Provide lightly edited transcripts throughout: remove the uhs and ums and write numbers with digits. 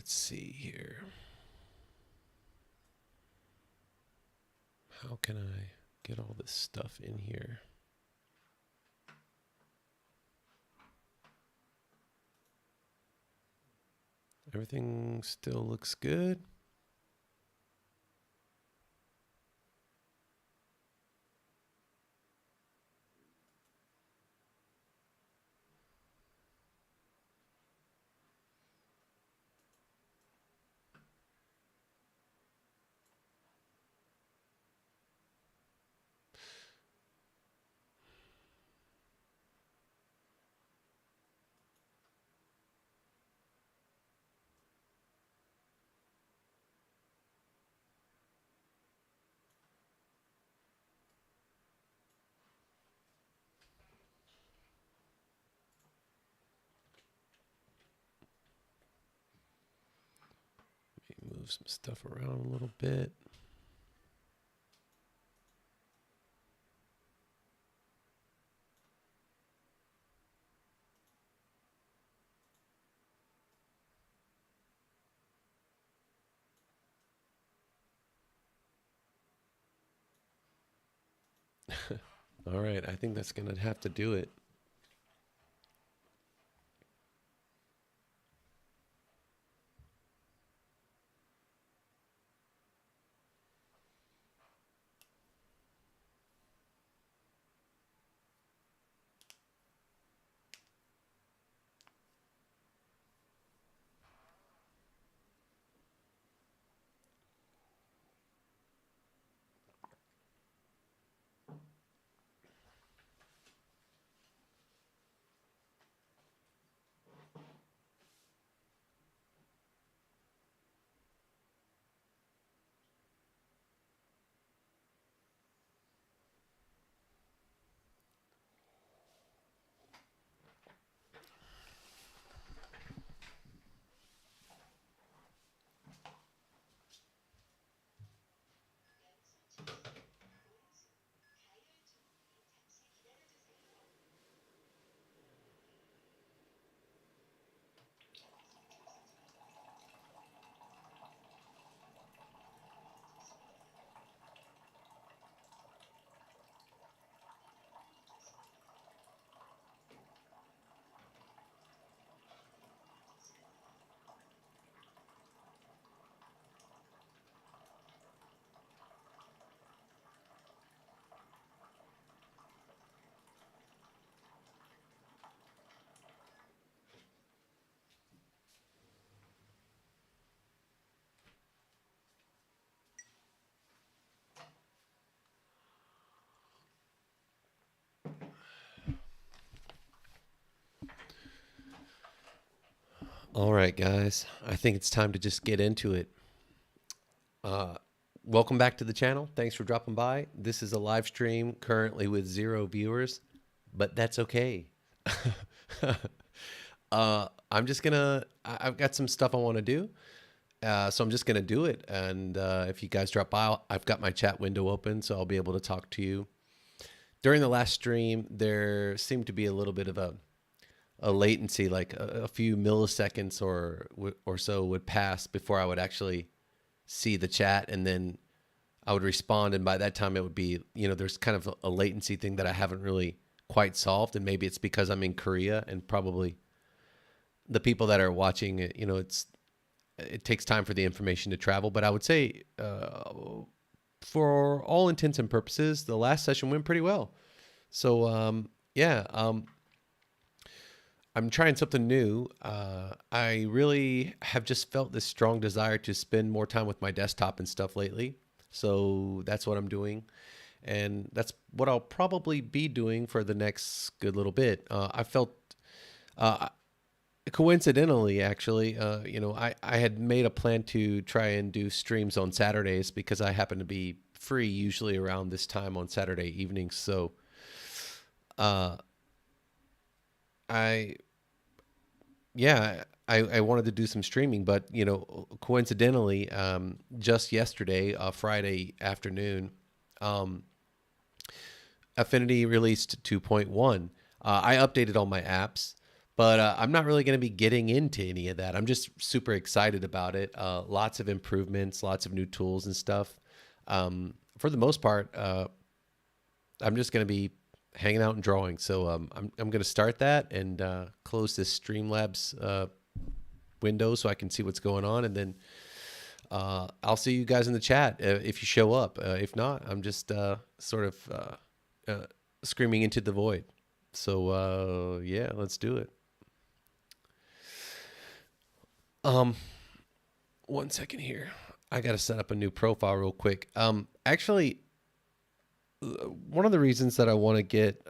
let's see here. How can I get all this stuff in here? Everything still looks good. Move some stuff around a little bit. All right, I think that's going to have to do it. All right, guys. I think it's time to just get into it. Welcome back to the channel. Thanks for dropping by. This is a live stream currently with 0 viewers, but that's okay. I'm just gonna. I've got some stuff I want to do, so I'm just gonna do it. And if you guys drop by, I've got my chat window open, so I'll be able to talk to you. During the last stream, there seemed to be a little bit of a latency, like a few milliseconds or so would pass before I would actually see the chat, and then I would respond, and by that time it would be, there's kind of a latency thing that I haven't really quite solved, and maybe it's because I'm in Korea and probably the people that are watching it, it takes time for the information to travel. But I would say for all intents and purposes, the last session went pretty well. So I'm trying something new. I really have just felt this strong desire to spend more time with my desktop and stuff lately. So that's what I'm doing. And that's what I'll probably be doing for the next good little bit. I felt, coincidentally, actually, I had made a plan to try and do streams on Saturdays because I happen to be free usually around this time on Saturday evenings. So, I wanted to do some streaming, but coincidentally, just yesterday, Friday afternoon, Affinity released 2.1. I updated all my apps, But I'm not really going to be getting into any of that. I'm just super excited about it. Lots of improvements, lots of new tools and stuff. For the most part, I'm just going to be hanging out and drawing. So I'm going to start that and close this Streamlabs window so I can see what's going on. And then I'll see you guys in the chat if you show up. If not, I'm just sort of screaming into the void. So yeah, let's do it. 1 second here. I got to set up a new profile real quick. Actually, one of the reasons that I want to get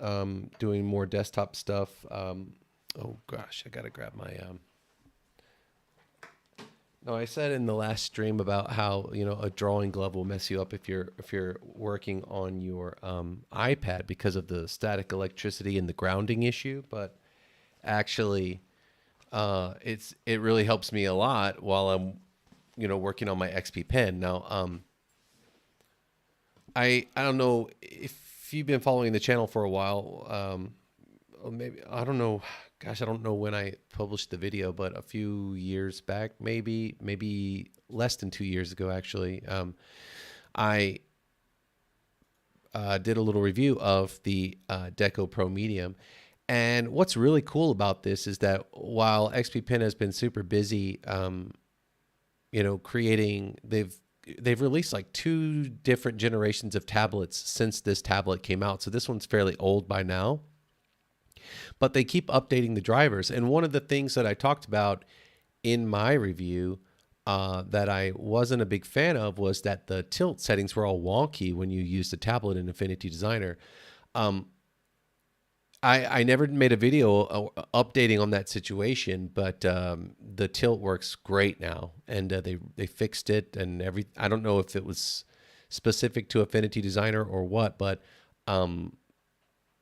doing more desktop stuff. Oh gosh, I got to grab my. No, I said in the last stream about how a drawing glove will mess you up if you're working on your iPad because of the static electricity and the grounding issue. But actually, it really helps me a lot while I'm working on my XP pen. Now, I don't know if you've been following the channel for a while. Or maybe I don't know. Gosh, I don't know when I published the video, but a few years back, maybe less than 2 years ago, actually, I did a little review of the Deco Pro Medium. And what's really cool about this is that while XP Pen has been super busy, creating, they've released like 2 different generations of tablets since this tablet came out. So this one's fairly old by now, but they keep updating the drivers. And one of the things that I talked about in my review that I wasn't a big fan of was that the tilt settings were all wonky when you use the tablet in Affinity Designer. I never made a video updating on that situation, but the tilt works great now, and they fixed it and I don't know if it was specific to Affinity Designer or what, but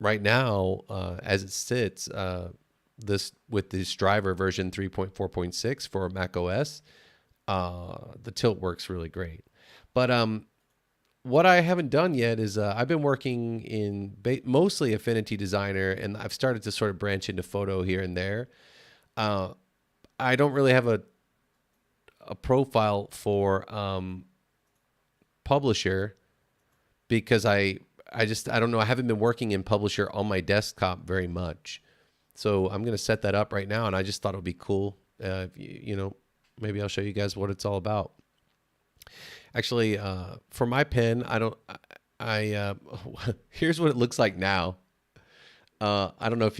right now, as it sits, with this driver version 3.4.6 for Mac OS, the tilt works really great. But what I haven't done yet is I've been working in mostly Affinity Designer, and I've started to sort of branch into photo here and there. I don't really have a profile for Publisher because I don't know. I haven't been working in Publisher on my desktop very much. So I'm going to set that up right now, and I just thought it would be cool. Maybe I'll show you guys what it's all about. Actually, for my pen, here's what it looks like now. I don't know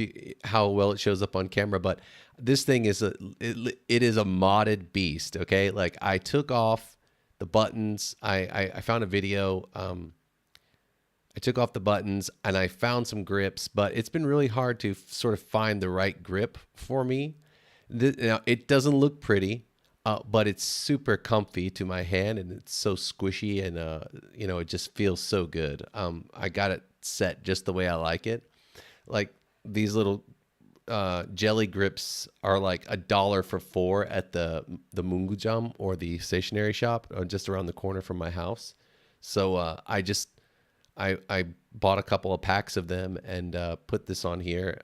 how well it shows up on camera, but this thing is it is a modded beast. Okay. Like I took off the buttons. I found a video. I took off the buttons and I found some grips, but it's been really hard to sort of find the right grip for me. Now it doesn't look pretty. But it's super comfy to my hand, and it's so squishy, and it just feels so good. I got it set just the way I like it. Like these little jelly grips are like $1 for 4 at the Mungujam or the stationery shop just around the corner from my house. So I bought a couple of packs of them and put this on here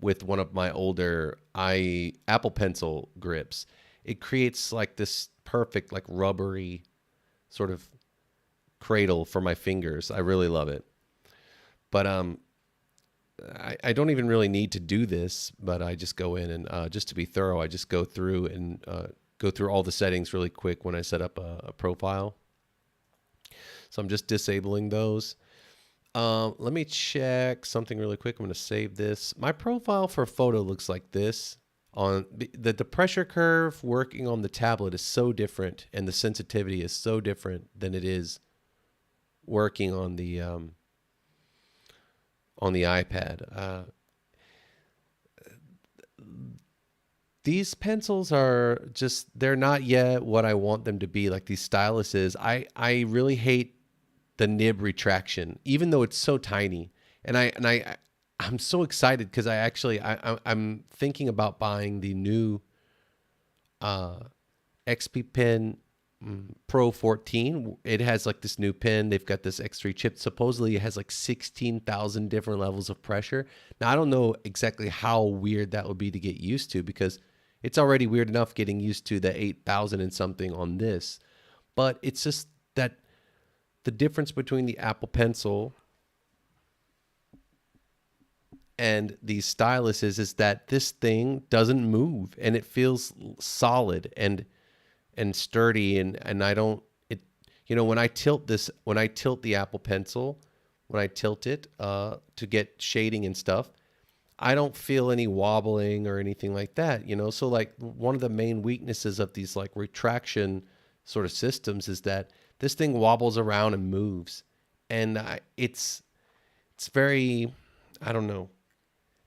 with one of my older Apple Pencil grips. It creates like this perfect, like rubbery sort of cradle for my fingers. I really love it. But I don't even really need to do this, but I just go in and just to be thorough, I just go through and go through all the settings really quick when I set up a profile. So I'm just disabling those. Let me check something really quick. I'm going to save this. My profile for photo looks like this. On the pressure curve working on the tablet is so different, and the sensitivity is so different than it is working on the iPad. These pencils are they're not yet what I want them to be, like these styluses. I really hate the nib retraction, even though it's so tiny. And I'm so excited because I'm thinking about buying the new XP Pen Pro 14, it has like this new pen. They've got this X3 chip. Supposedly it has like 16,000 different levels of pressure. Now, I don't know exactly how weird that would be to get used to, because it's already weird enough getting used to the 8,000 and something on this. But it's just that the difference between the Apple Pencil and these styluses is that this thing doesn't move, and it feels solid and sturdy, and I don't, it, when I tilt the Apple Pencil, when I tilt it to get shading and stuff, I don't feel any wobbling or anything like that, so like one of the main weaknesses of these like retraction sort of systems is that this thing wobbles around and moves, and it's very, I don't know,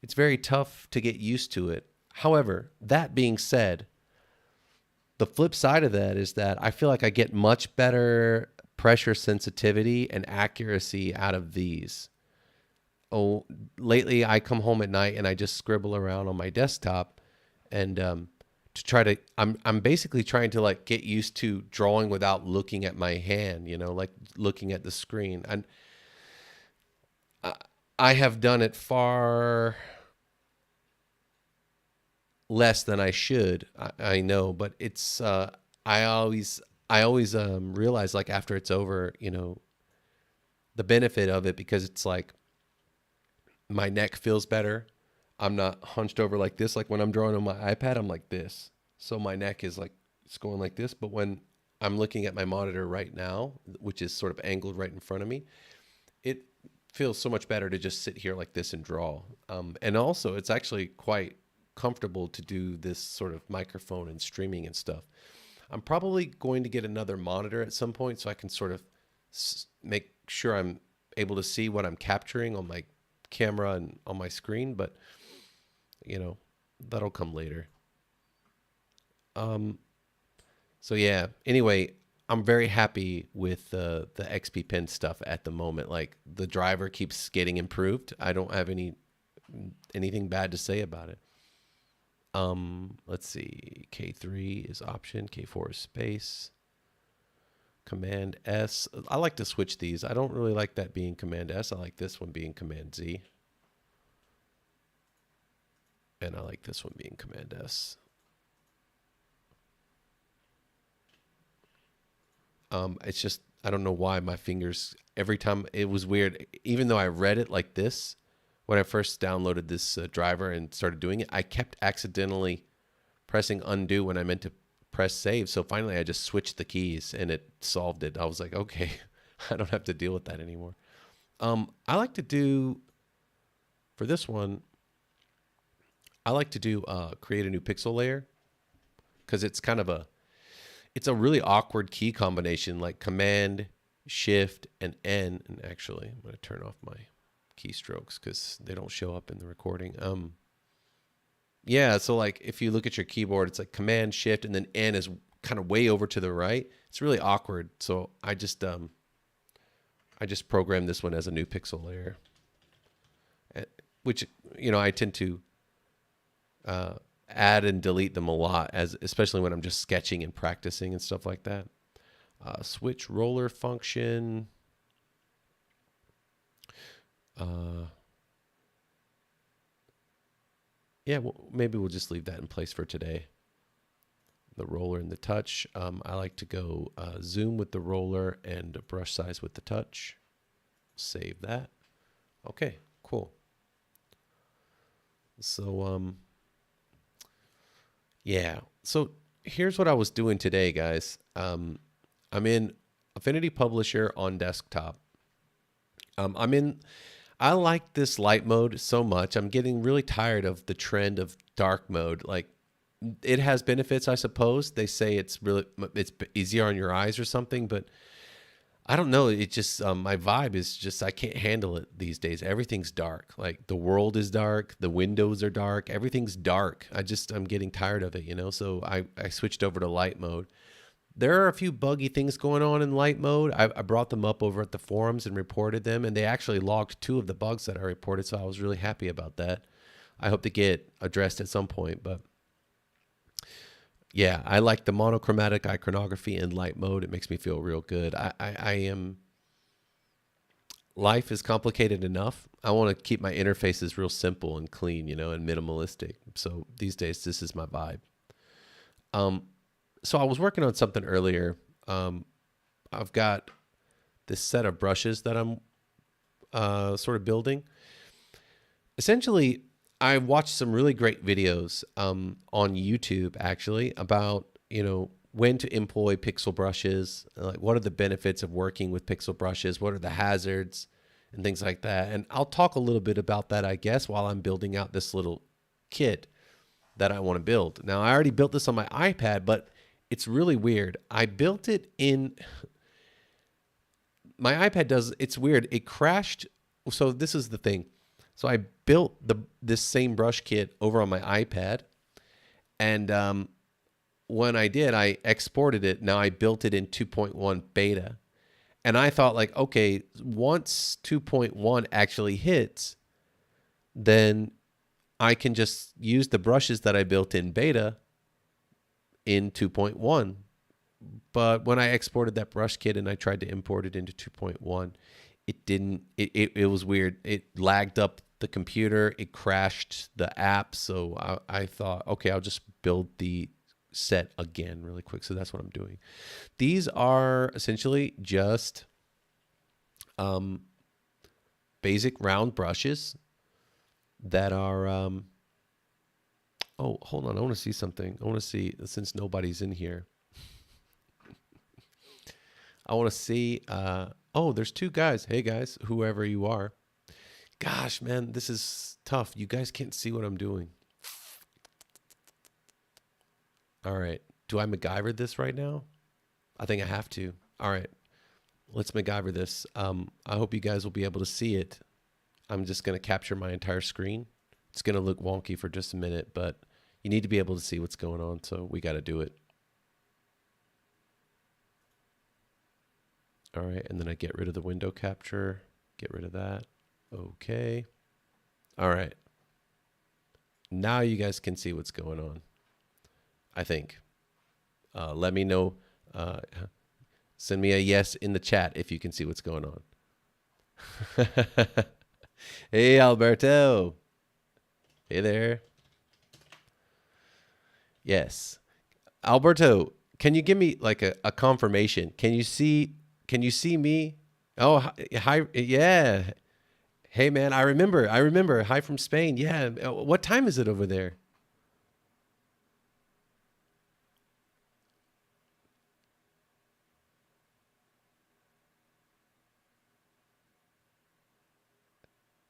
it's very tough to get used to it. However, that being said, the flip side of that is that I feel like I get much better pressure sensitivity and accuracy out of these. Oh, lately I come home at night and I just scribble around on my desktop, and to try to, I'm basically trying to like get used to drawing without looking at my hand, like looking at the screen. And I have done it far less than I should. I know, but it's I always realize, like, after it's over, the benefit of it, because it's like my neck feels better. I'm not hunched over like this. Like when I'm drawing on my iPad, I'm like this. So my neck is like, it's going like this. But when I'm looking at my monitor right now, which is sort of angled right in front of me, it feels so much better to just sit here like this and draw. And also, it's actually quite comfortable to do this sort of microphone and streaming and stuff. I'm probably going to get another monitor at some point so I can sort of make sure I'm able to see what I'm capturing on my camera and on my screen, but that'll come later. So yeah, anyway, I'm very happy with the XP Pen stuff at the moment. Like, the driver keeps getting improved. I don't have anything bad to say about it. Let's see. K3 is option. K4 is space. Command S. I like to switch these. I don't really like that being Command S. I like this one being Command Z. And I like this one being Command S. It's just, I don't know why my fingers, every time, it was weird. Even though I read it like this, when I first downloaded this driver and started doing it, I kept accidentally pressing undo when I meant to press save. So finally I just switched the keys and it solved it. I was like, okay, I don't have to deal with that anymore. I like to do, for this one, I like to do create a new pixel layer, because it's kind of it's a really awkward key combination, like Command, Shift, and N. And actually, I'm going to turn off my keystrokes because they don't show up in the recording. Yeah, so like if you look at your keyboard, it's like Command, Shift, and then N is kind of way over to the right. It's really awkward. So I just programmed this one as a new pixel layer, which, I tend to add and delete them a lot, especially when I'm just sketching and practicing and stuff like that. Switch roller function. Yeah, well, maybe we'll just leave that in place for today. The roller and the touch. I like to go zoom with the roller and brush size with the touch. Save that. Okay, cool. So, yeah. So here's what I was doing today, guys. I'm in Affinity Publisher on desktop. I like this light mode so much. I'm getting really tired of the trend of dark mode. Like, it has benefits, I suppose. They say it's easier on your eyes or something, but I don't know. It just, my vibe is just, I can't handle it these days. Everything's dark. Like, the world is dark. The windows are dark. Everything's dark. I'm getting tired of it, So I switched over to light mode. There are a few buggy things going on in light mode. I brought them up over at the forums and reported them, and they actually logged 2 of the bugs that I reported, so I was really happy about that. I hope to get addressed at some point, but Yeah, I like the monochromatic iconography in light mode. It makes me feel real good. I am, life is complicated enough. I want to keep my interfaces real simple and clean, and minimalistic. So these days, this is my vibe. Um, so I was working on something earlier. I've got this set of brushes that I'm sort of building. Essentially, I watched some really great videos on YouTube actually about when to employ pixel brushes, like what are the benefits of working with pixel brushes, what are the hazards, and things like that. And I'll talk a little bit about that, I guess, while I'm building out this little kit that I want to build. Now, I already built this on my iPad, but it's really weird. I built it in my iPad it's weird. It crashed. So this is the thing. So I built this same brush kit over on my iPad, and when I did, I exported it. Now I built it in 2.1 beta, and I thought like, okay, once 2.1 actually hits, then I can just use the brushes that I built in beta in 2.1. But when I exported that brush kit and I tried to import it into 2.1, it didn't, it was weird. It lagged up the computer. It crashed the app. So I thought, okay, I'll just build the set again really quick. So that's what I'm doing. These are essentially just basic round brushes that are, oh, hold on. I want to see something. I want to see, since nobody's in here, I want to see, oh, there's two guys. Hey guys, whoever you are. Gosh, man, this is tough. You guys can't see what I'm doing. All right. Do I MacGyver this right now? I think I have to. All right. Let's MacGyver this. I hope you guys will be able to see it. I'm just going to capture my entire screen. It's going to look wonky for just a minute, but you need to be able to see what's going on, so we got to do it. All right, and then I get rid of the window capture. Get rid of that. Okay. All right. Now you guys can see what's going on, I think. Let me know. Send me a yes in the chat if you can see what's going on. Hey, Alberto. Hey there. Yes. Alberto, can you give me like a confirmation? Can you see me? Oh, hi. Yeah. Hey man, I remember. Hi from Spain. Yeah. What time is it over there?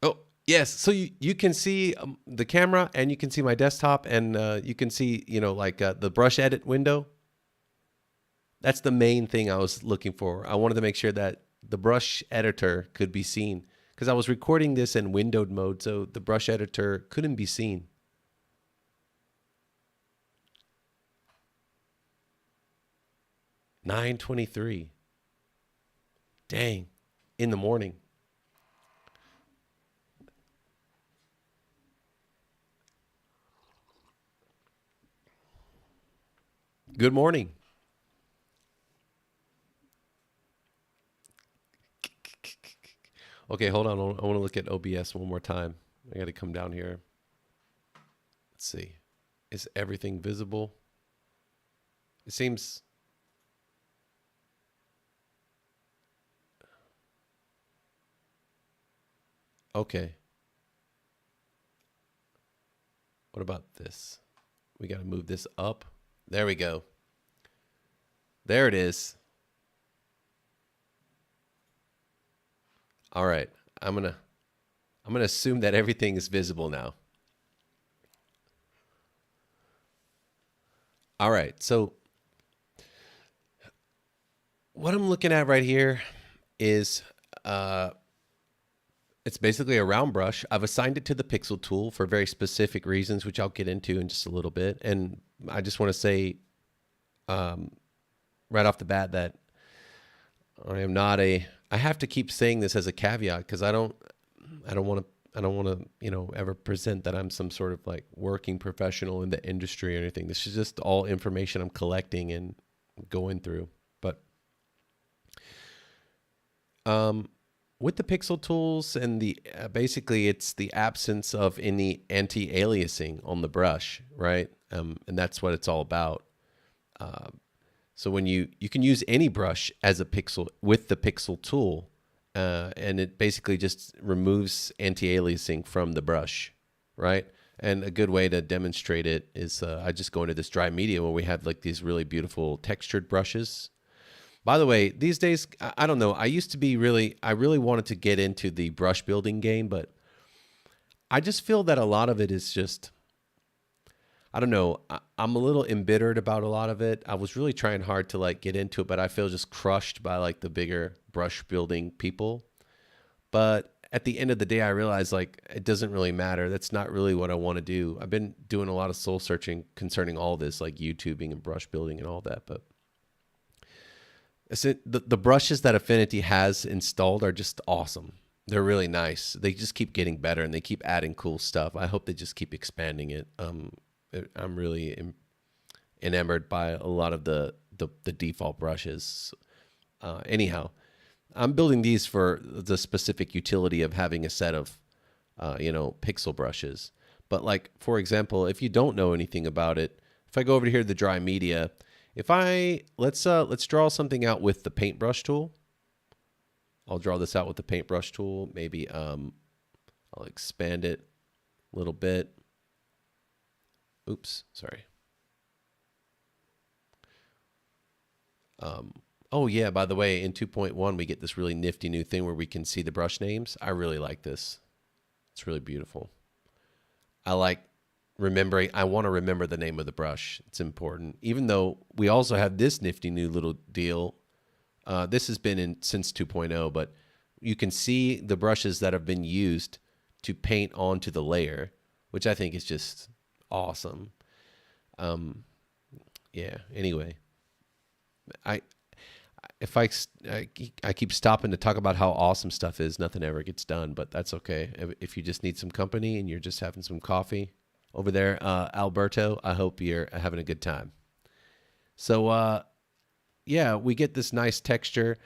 Oh, yes. So you can see the camera, and you can see my desktop, and you can see, like the brush edit window. That's the main thing I was looking for. I wanted to make sure that the brush editor could be seen, because I was recording this in windowed mode, so the brush editor couldn't be seen. $9:23. Dang. In the morning. Good morning. Okay, hold on. I want to look at OBS one more time. I got to come down here. Let's see. Is everything visible? It seems... Okay. What about this? We got to move this up. There we go. There it is. All right. I'm going to assume that everything is visible now. All right. So what I'm looking at right here is it's basically a round brush. I've assigned it to the pixel tool for very specific reasons, which I'll get into in just a little bit. And I just want to say right off the bat that I am not I have to keep saying this as a caveat, because I don't want to want to, ever present that I'm some sort of like working professional in the industry or anything. This is just all information I'm collecting and going through. But with the pixel tools and the basically it's the absence of any anti-aliasing on the brush, right? And that's what it's all about. So when you can use any brush as a pixel with the pixel tool, and it basically just removes anti-aliasing from the brush, right? And a good way to demonstrate it is I just go into this dry media where we have like these really beautiful textured brushes. By the way, these days, I don't know. I really wanted to get into the brush building game, but I just feel that a lot of it is just, I don't know. I'm a little embittered about a lot of it. I was really trying hard to like get into it, but I feel just crushed by like the bigger brush building people. But at the end of the day, I realized like it doesn't really matter. That's not really what I want to do. I've been doing a lot of soul searching concerning all this, like YouTubing and brush building and all that. But the brushes that Affinity has installed are just awesome. They're really nice. They just keep getting better and they keep adding cool stuff. I hope they just keep expanding it. I'm really enamored by a lot of the default brushes. Anyhow, I'm building these for the specific utility of having a set of, pixel brushes. But like, for example, if you don't know anything about it, if I go over here to the dry media, let's draw something out with the paintbrush tool. I'll draw this out with the paintbrush tool. Maybe I'll expand it a little bit. Oops, sorry. Oh yeah, by the way, in 2.1 we get this really nifty new thing where we can see the brush names. I really like this. It's really beautiful. I like remembering. I want to remember the name of the brush. It's important. Even though we also have this nifty new little deal. This has been in since 2.0, but you can see the brushes that have been used to paint onto the layer, which I think is just awesome. Yeah, anyway, I keep stopping to talk about how awesome stuff is, nothing ever gets done, but that's okay. If you just need some company and you're just having some coffee over there, Alberto, I hope you're having a good time. So yeah, we get this nice texture,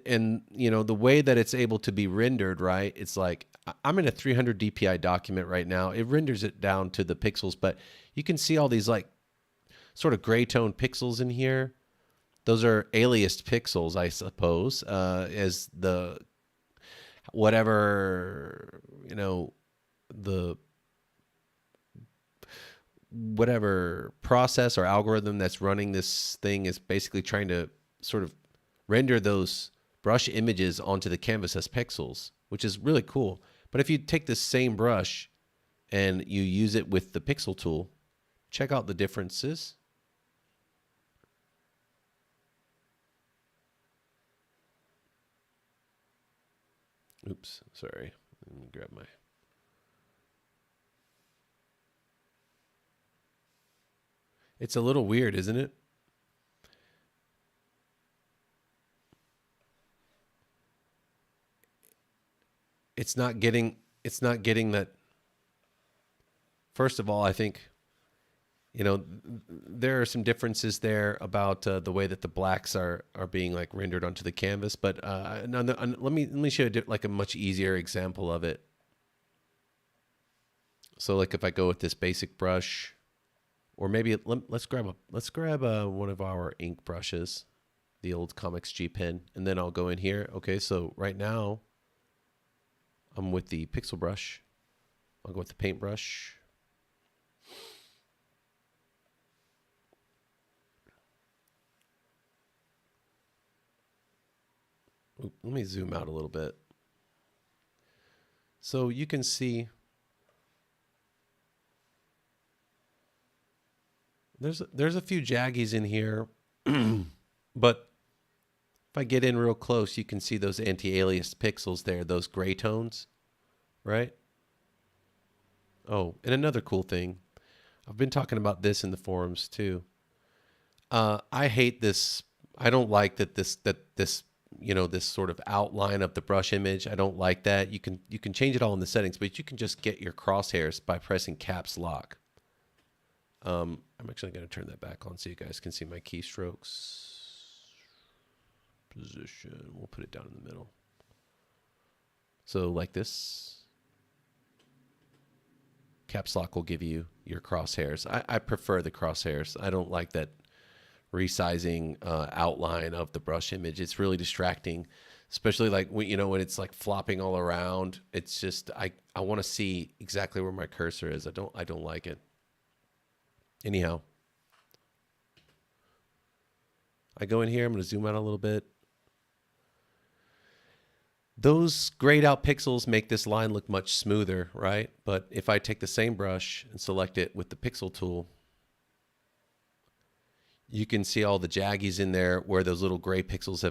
and the way that it's able to be rendered, right? It's like I'm in a 300 DPI document right now. It renders it down to the pixels, but you can see all these like sort of gray tone pixels in here. Those are aliased pixels, I suppose, as the whatever, the whatever process or algorithm that's running this thing is basically trying to sort of render those brush images onto the canvas as pixels, which is really cool. But if you take this same brush and you use it with the pixel tool, check out the differences. Oops, sorry. Let me grab my... It's a little weird, isn't it? It's not getting that. First of all, I think, there are some differences there about the way that the blacks are being like rendered onto the canvas. But let me show you like a much easier example of it. So like if I go with this basic brush, or maybe let's grab one of our ink brushes, the old Comics G pen, and then I'll go in here. Okay, so right now I'm with the pixel brush. I'll go with the paintbrush. Let me zoom out a little bit. So you can see there's a few jaggies in here, but if I get in real close, you can see those anti-aliased pixels there, those gray tones, right? Oh, and another cool thing, I've been talking about this in the forums too. I hate this. I don't like that this this sort of outline of the brush image. I don't like that. You can change it all in the settings, but you can just get your crosshairs by pressing caps lock. I'm actually going to turn that back on so you guys can see my keystrokes. Position, we'll put it down in the middle. So like this, caps lock will give you your crosshairs. I prefer the crosshairs. I don't like that resizing outline of the brush image. It's really distracting, especially like when it's like flopping all around. It's just I want to see exactly where my cursor is. I don't like it. Anyhow, I go in here. I'm going to zoom out a little bit. Those grayed out pixels make this line look much smoother, right? But if I take the same brush and select it with the pixel tool, you can see all the jaggies in there where those little gray pixels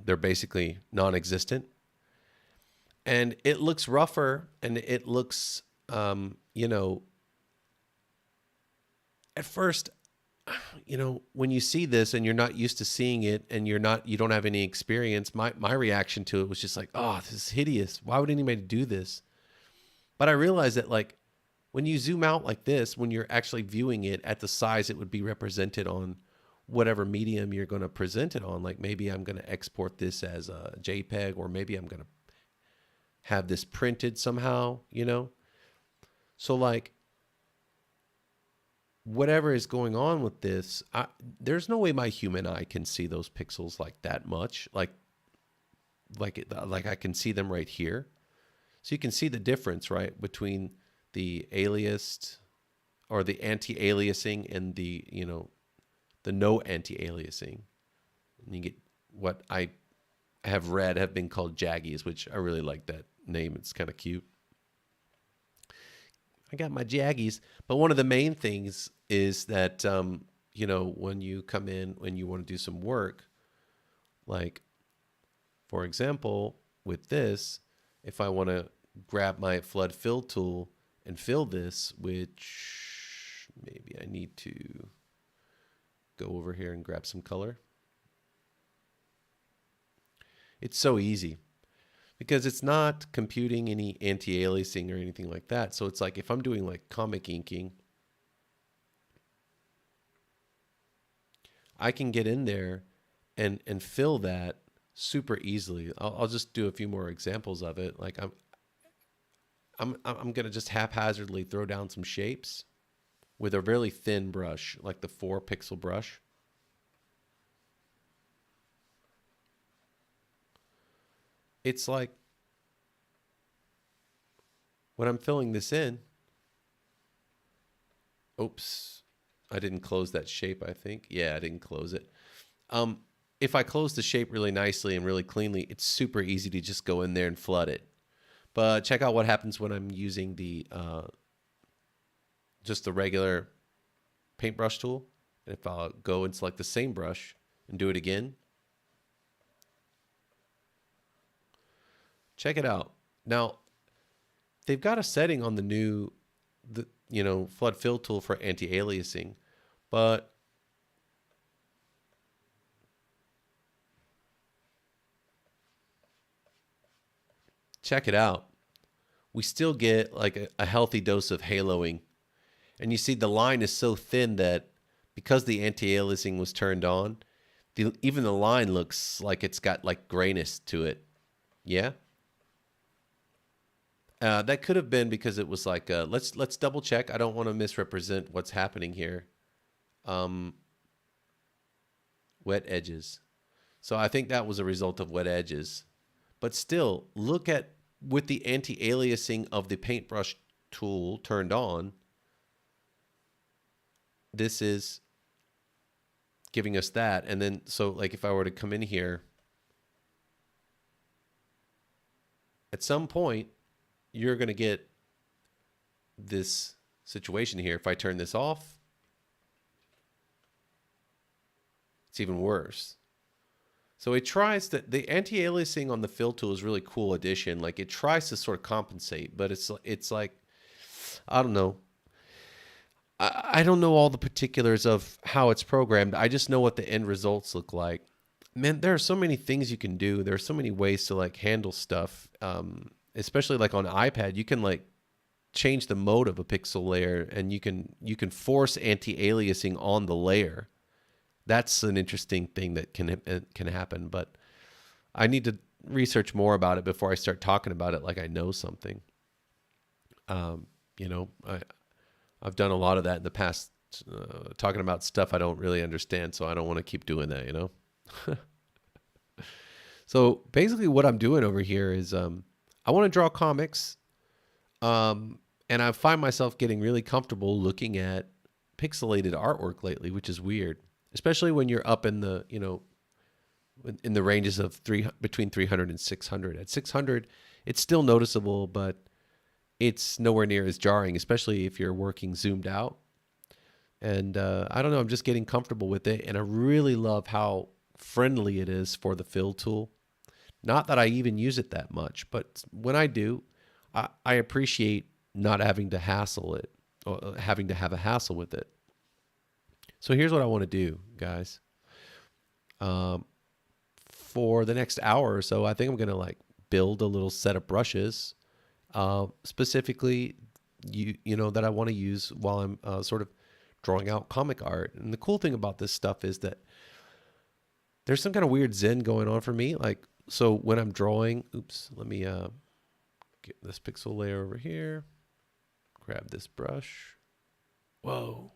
they're basically non-existent. And it looks rougher, and it looks, at first, when you see this and you're not used to seeing it and you don't have any experience, my reaction to it was just like, oh, this is hideous. Why would anybody do this? But I realized that like when you zoom out like this, when you're actually viewing it at the size it would be represented on whatever medium you're going to present it on, like maybe I'm going to export this as a JPEG, or maybe I'm going to have this printed somehow, So like, whatever is going on with this, there's no way my human eye can see those pixels like that much, like I can see them right here. So you can see the difference, right, between the aliased or the anti-aliasing and the no anti-aliasing. And you get what I have been called jaggies, which I really like that name. It's kind of cute. I got my jaggies. But one of the main things is that, when you come in, when you want to do some work, like, for example, with this, if I want to grab my flood fill tool and fill this, which maybe I need to go over here and grab some color. It's so easy because it's not computing any anti-aliasing or anything like that. So it's like if I'm doing like comic inking, I can get in there and fill that super easily. I'll just do a few more examples of it. Like I'm gonna just haphazardly throw down some shapes with a really thin brush, like the 4-pixel brush. It's like when I'm filling this in, oops, I didn't close that shape, I think. Yeah, I didn't close it. If I close the shape really nicely and really cleanly, it's super easy to just go in there and flood it. But check out what happens when I'm using the just the regular paintbrush tool. And if I'll go and select the same brush and do it again, check it out. Now, they've got a setting on the new, flood fill tool for anti-aliasing, but check it out. We still get like a healthy dose of haloing. And you see the line is so thin that because the anti-aliasing was turned on, even the line looks like it's got like grayness to it. Yeah? That could have been because it was like, let's double check. I don't want to misrepresent what's happening here. Wet edges. So I think that was a result of wet edges. But still, look at with the anti-aliasing of the paintbrush tool turned on, this is giving us that. And then, so like if I were to come in here, at some point, you're going to get this situation here. If I turn this off, it's even worse. So it tries to, the anti-aliasing on the fill tool is really cool addition. Like it tries to sort of compensate, but it's like, I don't know. I don't know all the particulars of how it's programmed. I just know what the end results look like. Man, there are so many things you can do. There are so many ways to like handle stuff. Especially like on iPad, you can like change the mode of a pixel layer, and you can force anti-aliasing on the layer. That's an interesting thing that can happen, but I need to research more about it before I start talking about it like I know something. You know, I've done a lot of that in the past, talking about stuff I don't really understand, so I don't want to keep doing that, you know? So basically what I'm doing over here is I want to draw comics, and I find myself getting really comfortable looking at pixelated artwork lately, which is weird, especially when you're up in the, you know, in the ranges of between 300 and 600. At 600, it's still noticeable, but it's nowhere near as jarring, especially if you're working zoomed out. And I don't know, I'm just getting comfortable with it, and I really love how friendly it is for the fill tool. Not that I even use it that much, but when I do, I appreciate not having to hassle it, or having to have a hassle with it. So here's what I want to do, guys. For the next hour or so, I think I'm going to like build a little set of brushes, specifically, you know, that I want to use while I'm sort of drawing out comic art. And the cool thing about this stuff is that there's some kind of weird zen going on for me. Like, so when I'm drawing, oops, let me get this pixel layer over here, grab this brush. Whoa.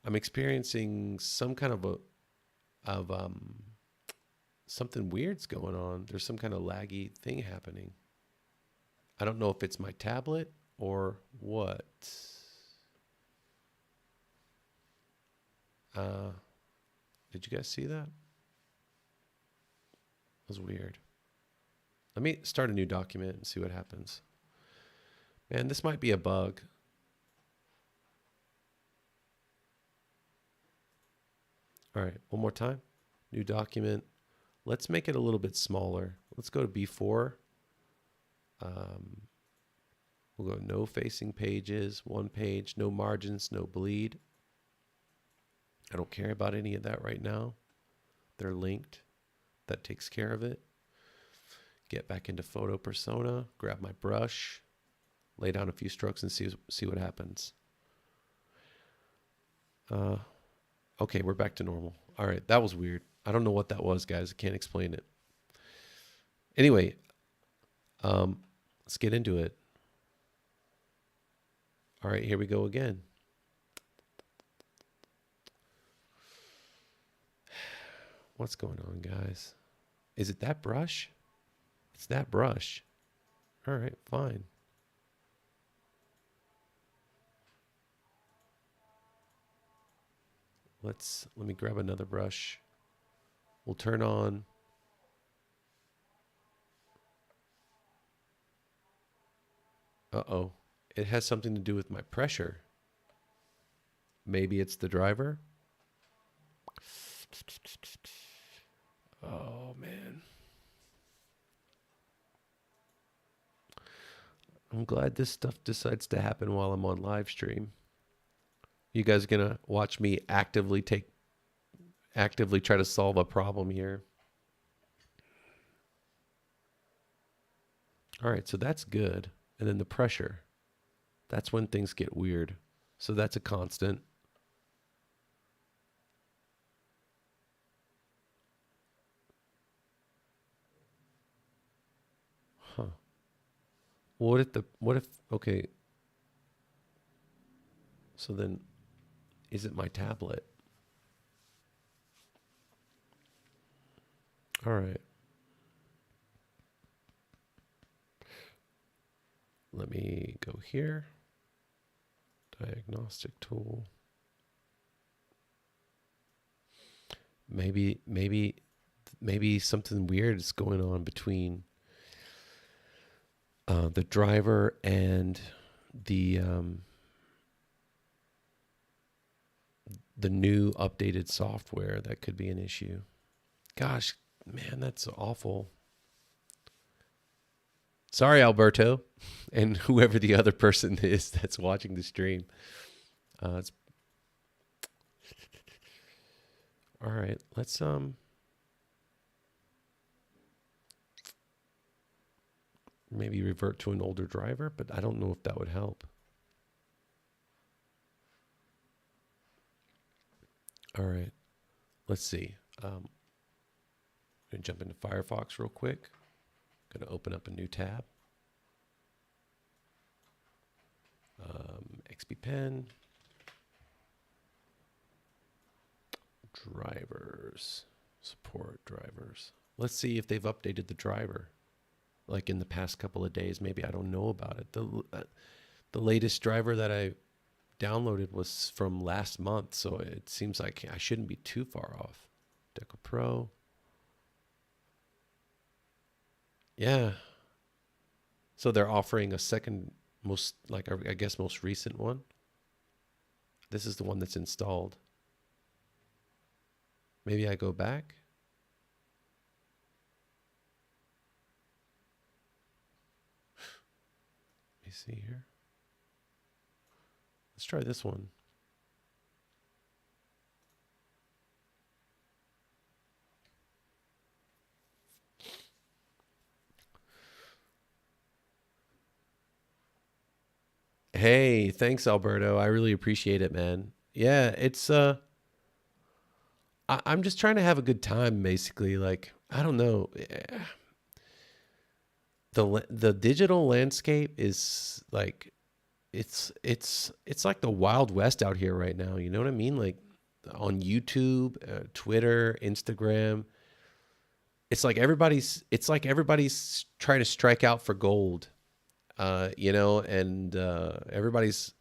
I'm experiencing some kind of something weird's going on. There's some kind of laggy thing happening. I don't know if it's my tablet or what. Did you guys see that? That was weird. Let me start a new document and see what happens. Man, this might be a bug. All right, one more time. New document. Let's make it a little bit smaller. Let's go to B4. We'll go no facing pages, one page, no margins, no bleed. I don't care about any of that right now. They're linked. That takes care of it. Get back into photo persona, grab my brush, lay down a few strokes and see what happens. Okay, we're back to normal. All right, that was weird. I don't know what that was, guys. I can't explain it. Anyway, let's get into it. All right, here we go again. What's going on, guys? Is it that brush? It's that brush. All right, fine. Let me grab another brush. We'll turn on. Uh-oh. It has something to do with my pressure. Maybe it's the driver. Oh, man. I'm glad this stuff decides to happen while I'm on live stream. You guys are going to watch me actively try to solve a problem here. All right, so that's good. And then the pressure. That's when things get weird. So that's a constant. Huh. What if, okay. So then, is it my tablet? All right. Let me go here. Diagnostic tool. Maybe something weird is going on between the driver and the new updated software. That could be an issue. Gosh, man, that's awful. Sorry, Alberto, and whoever the other person is that's watching the stream. All right, let's maybe revert to an older driver, but I don't know if that would help. All right, let's see. I'm gonna jump into Firefox real quick. Gonna open up a new tab. XP Pen. Drivers. Support drivers. Let's see if they've updated the driver. Like in the past couple of days, maybe I don't know about it. The latest driver that I downloaded was from last month, so it seems like I shouldn't be too far off. Deco Pro. Yeah. So they're offering a second most, like I guess most recent one. This is the one that's installed. Maybe I go back. Let me see here. Let's try this one. Hey, thanks, Alberto. I really appreciate it, man. Yeah, it's I'm just trying to have a good time, basically. Like, I don't know. The digital landscape is like it's like the Wild West out here right now. You know what I mean? Like on YouTube, Twitter, Instagram. It's like everybody's trying to strike out for gold. And everybody's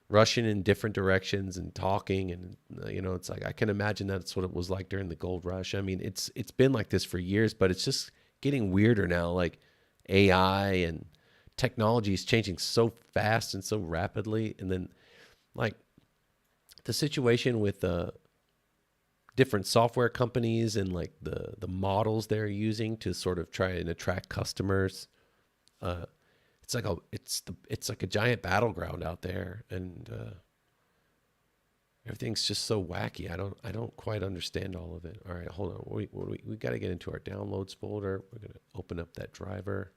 rushing in different directions and talking, and it's like I can imagine that's what it was like during the gold rush. I mean, it's been like this for years, but it's just getting weirder now. Like AI and technology is changing so fast and so rapidly, and then like the situation with different software companies and like the models they're using to sort of try and attract customers. It's like a giant battleground out there, and everything's just so wacky. I don't quite understand all of it. All right, hold on. We got to get into our downloads folder. We're gonna open up that driver.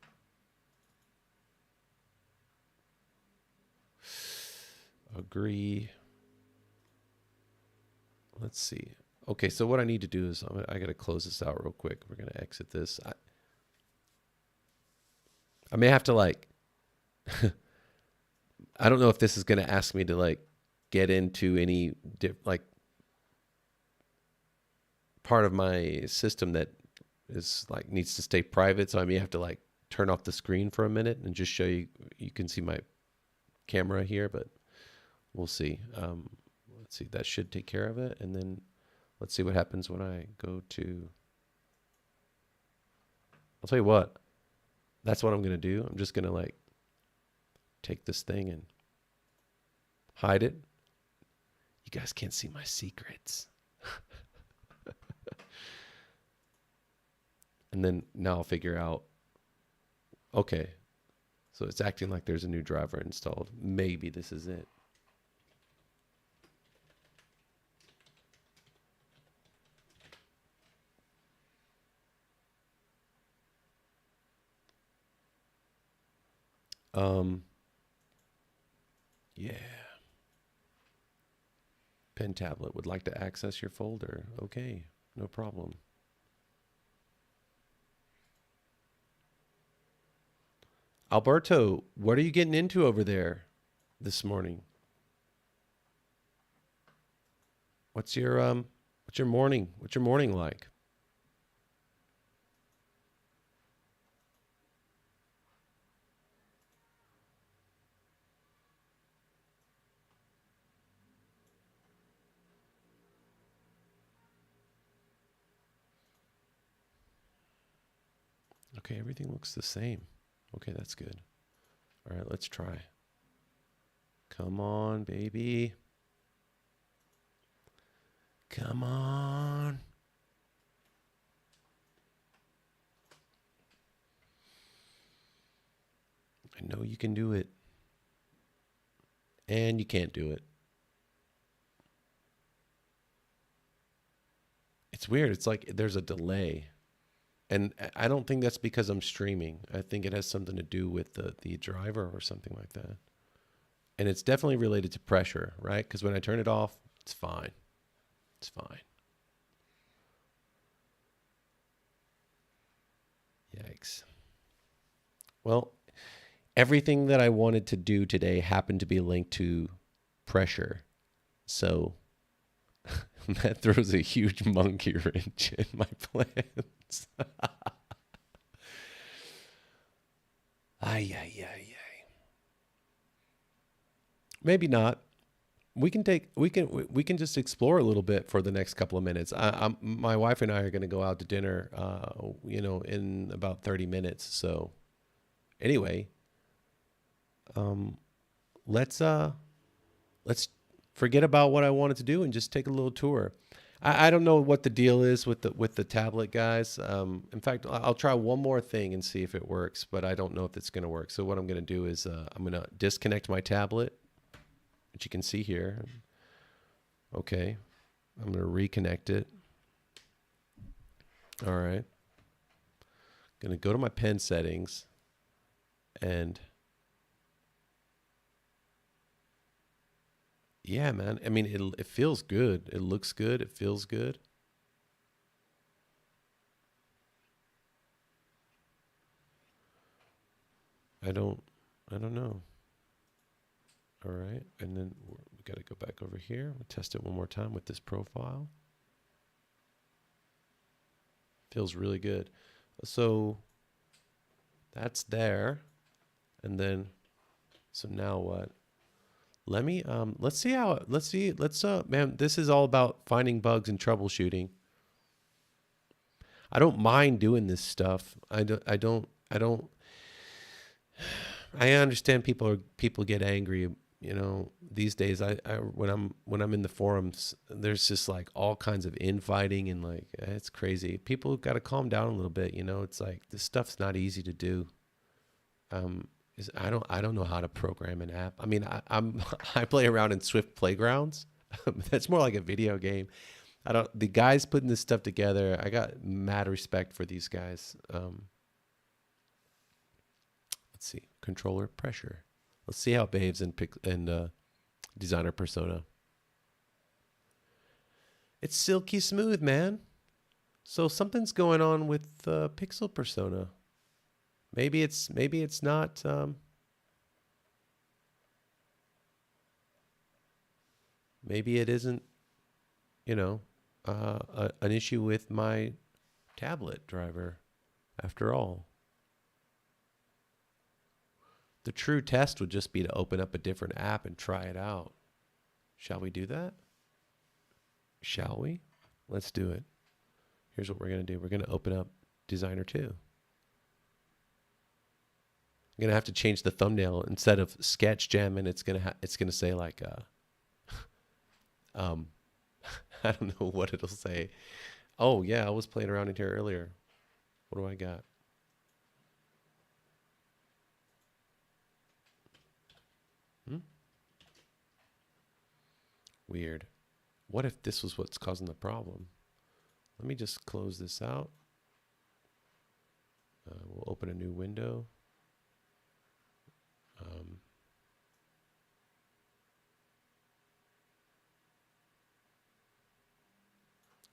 Agree. Let's see. Okay, so what I need to do is I got to close this out real quick. We're gonna exit this. I may have to like. I don't know if this is going to ask me to like get into any like part of my system that is like needs to stay private. So I may have to like turn off the screen for a minute and just show you. You can see my camera here, but we'll see. Let's see. That should take care of it. And then let's see what happens when I go to. I'll tell you what. That's what I'm going to do. I'm just going to like take this thing and hide it. You guys can't see my secrets. And then now I'll figure out, okay, so it's acting like there's a new driver installed. Maybe this is it. Yeah. Pen tablet would like to access your folder. Okay, no problem. Alberto, what are you getting into over there this morning? What's your morning like? Okay, everything looks the same. Okay, that's good. All right, let's try. Come on, baby. Come on. I know you can do it. And you can't do it. It's weird. It's like there's a delay. And I don't think that's because I'm streaming. I think it has something to do with the driver or something like that. And it's definitely related to pressure, right? Because when I turn it off, it's fine. It's fine. Yikes. Well, everything that I wanted to do today happened to be linked to pressure. So that throws a huge monkey wrench in my plans. Ay, ay, ay, ay. Maybe not. We can just explore a little bit for the next couple of minutes. My wife and I are going to go out to dinner, in about 30 minutes. So anyway, let's forget about what I wanted to do and just take a little tour. I don't know what the deal is with the tablet, guys. In fact, I'll try one more thing and see if it works, but I don't know if it's going to work. So what I'm going to do is I'm going to disconnect my tablet, which you can see here. Okay. I'm going to reconnect it. All right. Going to go to my pen settings and yeah, man. I mean, it feels good. It looks good. It feels good. I don't know. All right. And then we got to go back over here. We'll test it one more time with this profile. Feels really good. So that's there. And then, so now what? Let me, let's see, man, this is all about finding bugs and troubleshooting. I don't mind doing this stuff. I understand people get angry, these days. When I'm in the forums, there's just like all kinds of infighting and like, it's crazy. People got to calm down a little bit. It's like, this stuff's not easy to do. I don't know how to program an app. I mean, I play around in Swift Playgrounds. That's more like a video game. The guys putting this stuff together, I got mad respect for these guys. Let's see, controller pressure. Let's see how it behaves in Designer Persona. It's silky smooth, man. So something's going on with Pixel Persona. Maybe it's not. Maybe it isn't, an issue with my tablet driver after all. The true test would just be to open up a different app and try it out. Shall we do that? Shall we? Let's do it. Here's what we're going to do. We're going to open up Designer 2. I'm going to have to change the thumbnail. Instead of Sketch Jam, and it's going to say like, I don't know what it'll say. Oh yeah, I was playing around in here earlier. What do I got? Weird. What if this was what's causing the problem? Let me just close this out. We'll open a new window.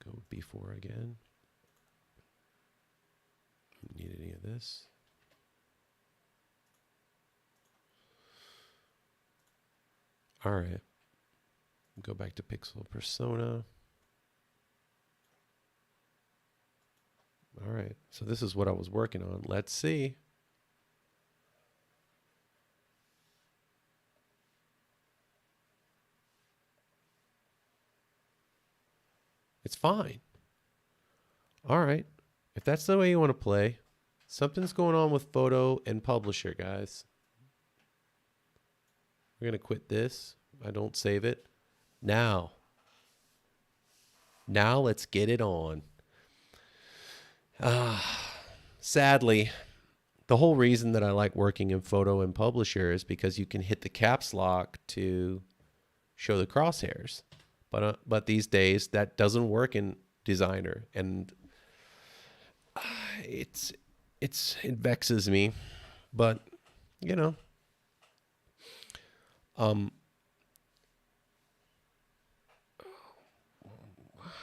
Go B4 again. Don't need any of this. All right. Go back to Pixel Persona. All right. So this is what I was working on. Let's see. It's fine. All right. If that's the way you want to play, something's going on with Photo and Publisher, guys. We're going to quit this. I don't save it. Now let's get it on. Sadly, the whole reason that I like working in Photo and Publisher is because you can hit the caps lock to show the crosshairs. But these days that doesn't work in Designer, and it vexes me, but you know, um,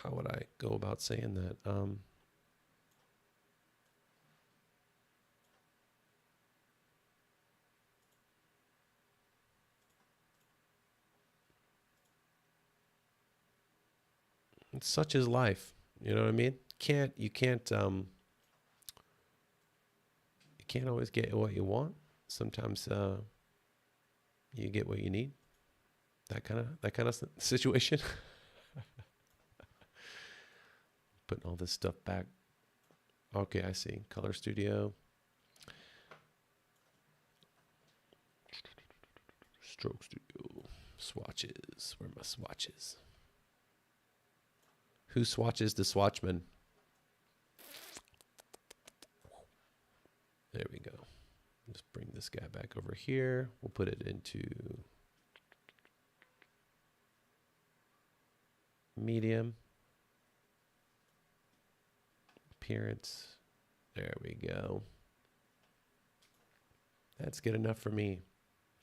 how would I go about saying that? Such is life. You know what I mean? You can't always get what you want. Sometimes you get what you need. That kind of situation. Putting all this stuff back. Okay, I see. Color Studio. Stroke Studio. Swatches. Where are my swatches? Who swatches the swatchman? There we go. Let's bring this guy back over here. We'll put it into medium. Appearance. There we go. That's good enough for me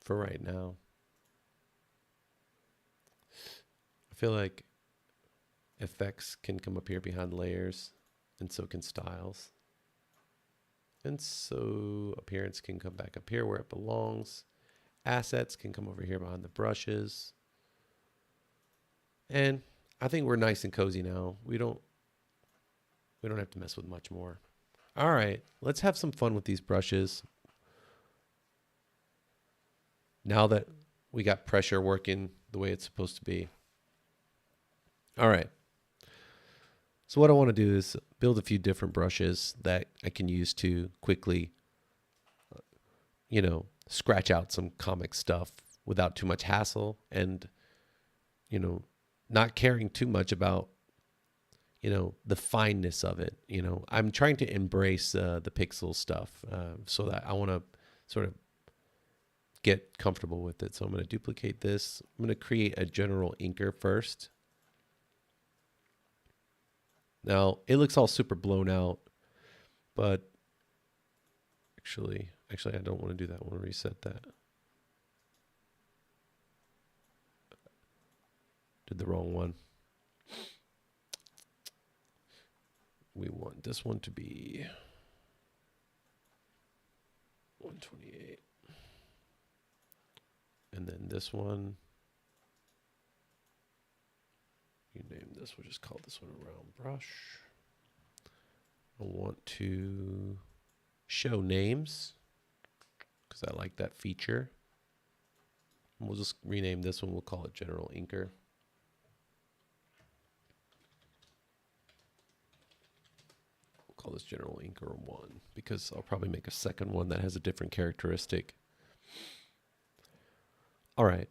for right now. I feel like effects can come up here behind layers, and so can styles. And so appearance can come back up here where it belongs. Assets can come over here behind the brushes. And I think we're nice and cozy now. We don't have to mess with much more. All right, let's have some fun with these brushes. Now that we got pressure working the way it's supposed to be. All right. So what I want to do is build a few different brushes that I can use to quickly, scratch out some comic stuff without too much hassle and, not caring too much about, the fineness of it. I'm trying to embrace the pixel stuff so that I want to sort of get comfortable with it. So I'm going to duplicate this. I'm going to create a general inker first. Now, it looks all super blown out, but actually, I don't want to do that. I want to reset that. Did the wrong one. We want this one to be 128. And then this one, you name this, we'll just call this one a round brush. I want to show names because I like that feature. And we'll just rename this one, we'll call it General Inker. We'll call this General Inker 1 because I'll probably make a second one that has a different characteristic. All right.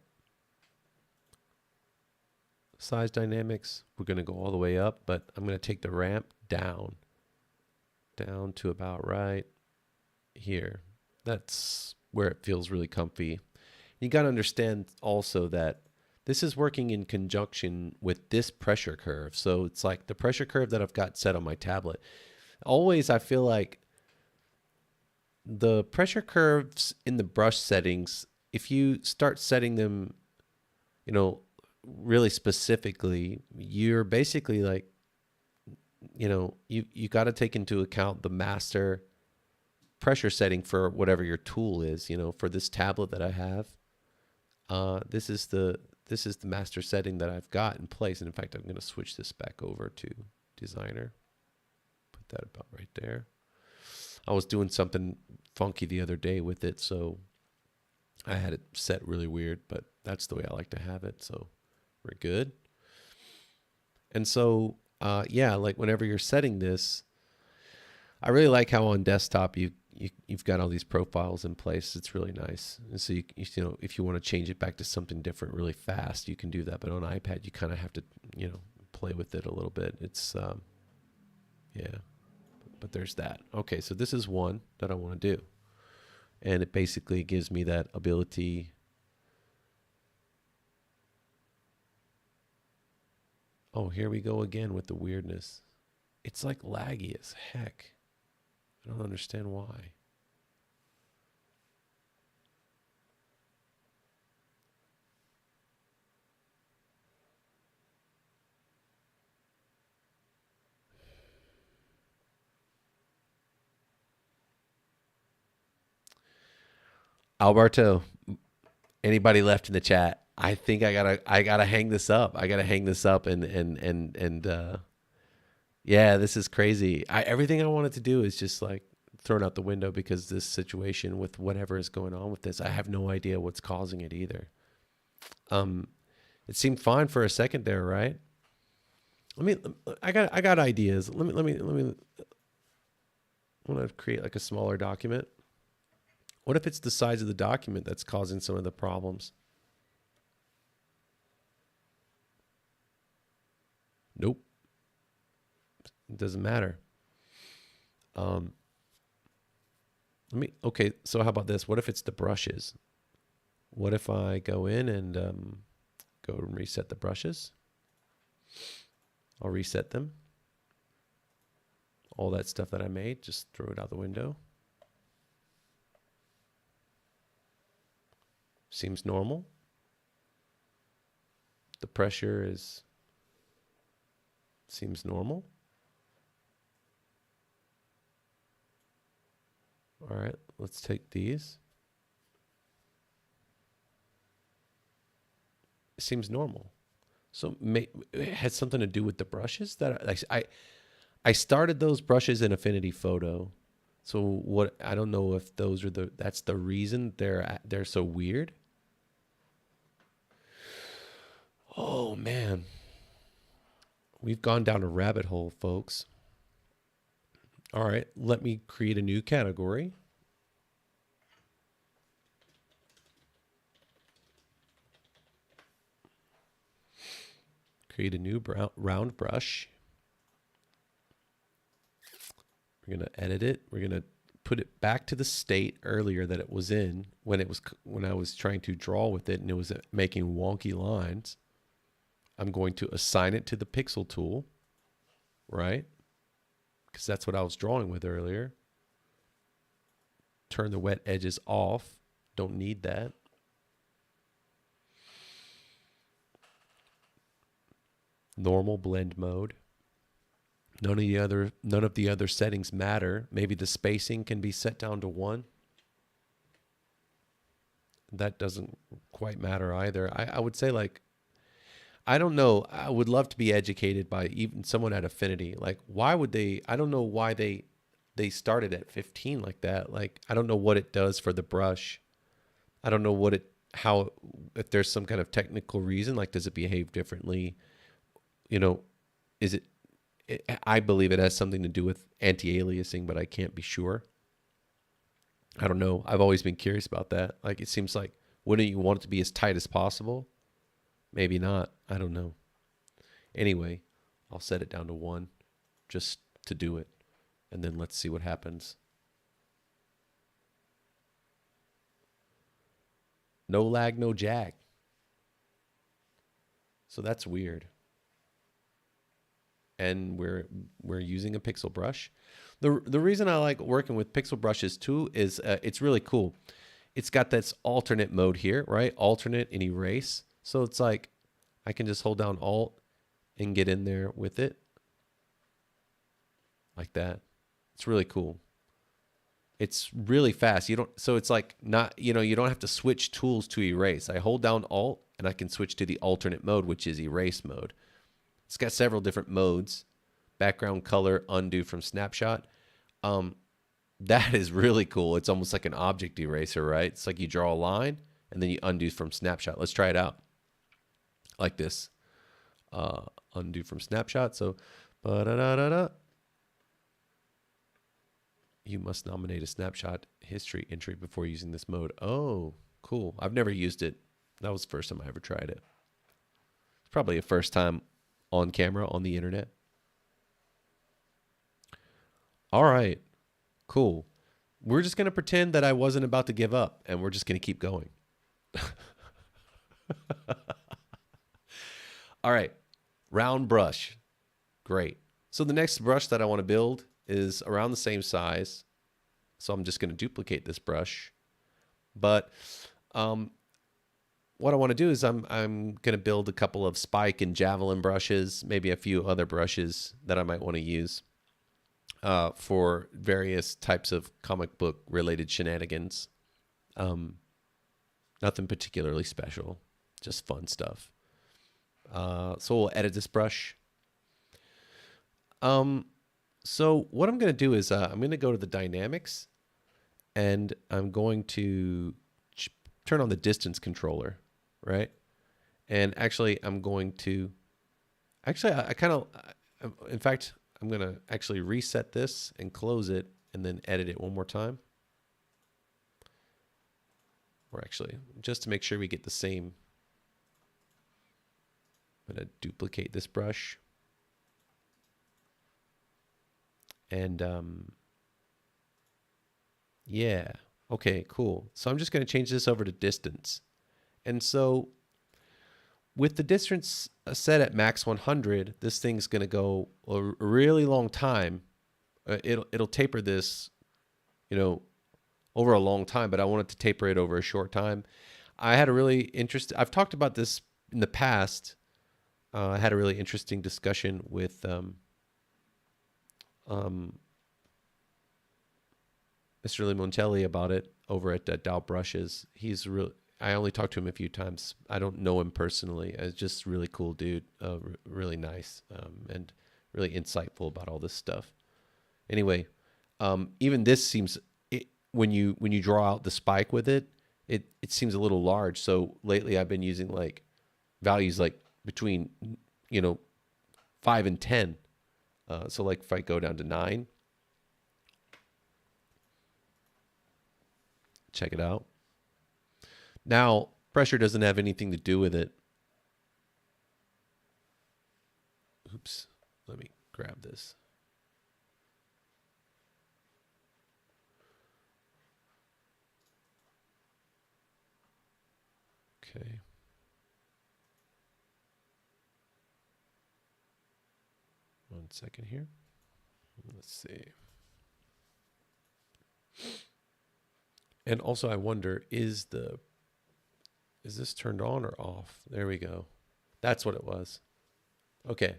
Size dynamics, we're going to go all the way up, but I'm going to take the ramp down to about right here. That's where it feels really comfy. You got to understand also that this is working in conjunction with this pressure curve. So it's like the pressure curve that I've got set on my tablet. Always I feel like the pressure curves in the brush settings, if you start setting them, really specifically, you're basically like, you got to take into account the master pressure setting for whatever your tool is. For this tablet that I have, this is the master setting that I've got in place. And in fact, I'm going to switch this back over to designer. Put that about right there. I was doing something funky the other day with it, so I had it set really weird, but that's the way I like to have it. So we're good. And so, like whenever you're setting this, I really like how on desktop you've got all these profiles in place. It's really nice. And so if you want to change it back to something different really fast, you can do that. But on iPad, you kind of have to play with it a little bit. It's but there's that. Okay, so this is one that I want to do, and it basically gives me that ability. Oh, here we go again with the weirdness. It's like laggy as heck. I don't understand why. Alberto, anybody left in the chat? I think I gotta hang this up. I gotta hang this up and yeah, this is crazy. Everything I wanted to do is just like thrown out the window because this situation with whatever is going on with this, I have no idea what's causing it either. It seemed fine for a second there, right? I got ideas. Let me. I want to create like a smaller document. What if it's the size of the document that's causing some of the problems? Nope. It doesn't matter. Okay, so how about this? What if it's the brushes? What if I go in and go and reset the brushes? I'll reset them. All that stuff that I made, just throw it out the window. Seems normal. The pressure seems normal. All right, let's take these. It seems normal. So it has something to do with the brushes that I started those brushes in Affinity Photo. So what, I don't know if that's the reason they're so weird. Oh man. We've gone down a rabbit hole, folks. All right, let me create a new category. Create a new round brush. We're going to edit it. We're going to put it back to the state earlier that it was in when I was trying to draw with it and it was making wonky lines. I'm going to assign it to the pixel tool, right? Because that's what I was drawing with earlier. Turn the wet edges off. Don't need that. Normal blend mode. None of the other settings matter. Maybe the spacing can be set down to 1. That doesn't quite matter either. I would say, like, I don't know. I would love to be educated by even someone at Affinity. Like, why would they? I don't know why they started at 15 like that. Like, I don't know what it does for the brush. I don't know if there's some kind of technical reason. Like, does it behave differently? You know, I believe it has something to do with anti-aliasing, but I can't be sure. I don't know. I've always been curious about that. Like, it seems like, wouldn't you want it to be as tight as possible? Maybe not. I don't know. Anyway, I'll set it down to 1 just to do it. And then let's see what happens. No lag, no jack. So that's weird. And we're using a pixel brush. The reason I like working with pixel brushes too is it's really cool. It's got this alternate mode here, right? Alternate and erase. So it's like I can just hold down Alt and get in there with it like that. It's really cool. It's really fast. So it's like you don't have to switch tools to erase. I hold down Alt and I can switch to the alternate mode, which is erase mode. It's got several different modes. Background color, undo from snapshot. That is really cool. It's almost like an object eraser, right? It's like you draw a line and then you undo from snapshot. Let's try it out. Like this. Undo from snapshot. So, you must nominate a snapshot history entry before using this mode. Oh, cool. I've never used it. That was the first time I ever tried it. It's probably a first time on camera on the internet. All right, cool. We're just going to pretend that I wasn't about to give up and we're just going to keep going. All right, round brush. Great. So the next brush that I want to build is around the same size. So I'm just going to duplicate this brush. But what I want to do is I'm going to build a couple of spike and javelin brushes, maybe a few other brushes that I might want to use for various types of comic book related shenanigans. Nothing particularly special, just fun stuff. So we'll edit this brush. So what I'm going to do is I'm going to go to the dynamics, and I'm going to turn on the distance controller, right? And actually, I'm going to, in fact, I'm going to actually reset this and close it and then edit it one more time. Or actually, just to make sure we get the same, I'm going to duplicate this brush. And yeah, okay, cool. So I'm just going to change this over to distance. And so with the distance set at max 100, this thing's going to go a really long time. It'll taper this, over a long time, but I wanted to taper it over a short time. I've talked about this in the past. I had a really interesting discussion with Mr. Limoncelli about it over at Dow Brushes. I only talked to him a few times. I don't know him personally. It's just really cool dude, really nice, and really insightful about all this stuff. Anyway, even this seems, when you draw out the spike with it seems a little large. So lately I've been using like values like between 5 and 10. So like if I go down to 9, check it out. Now, pressure doesn't have anything to do with it. Oops, let me grab this. Okay. One second here. Let's see. And also I wonder, is this turned on or off? There we go. That's what it was. Okay.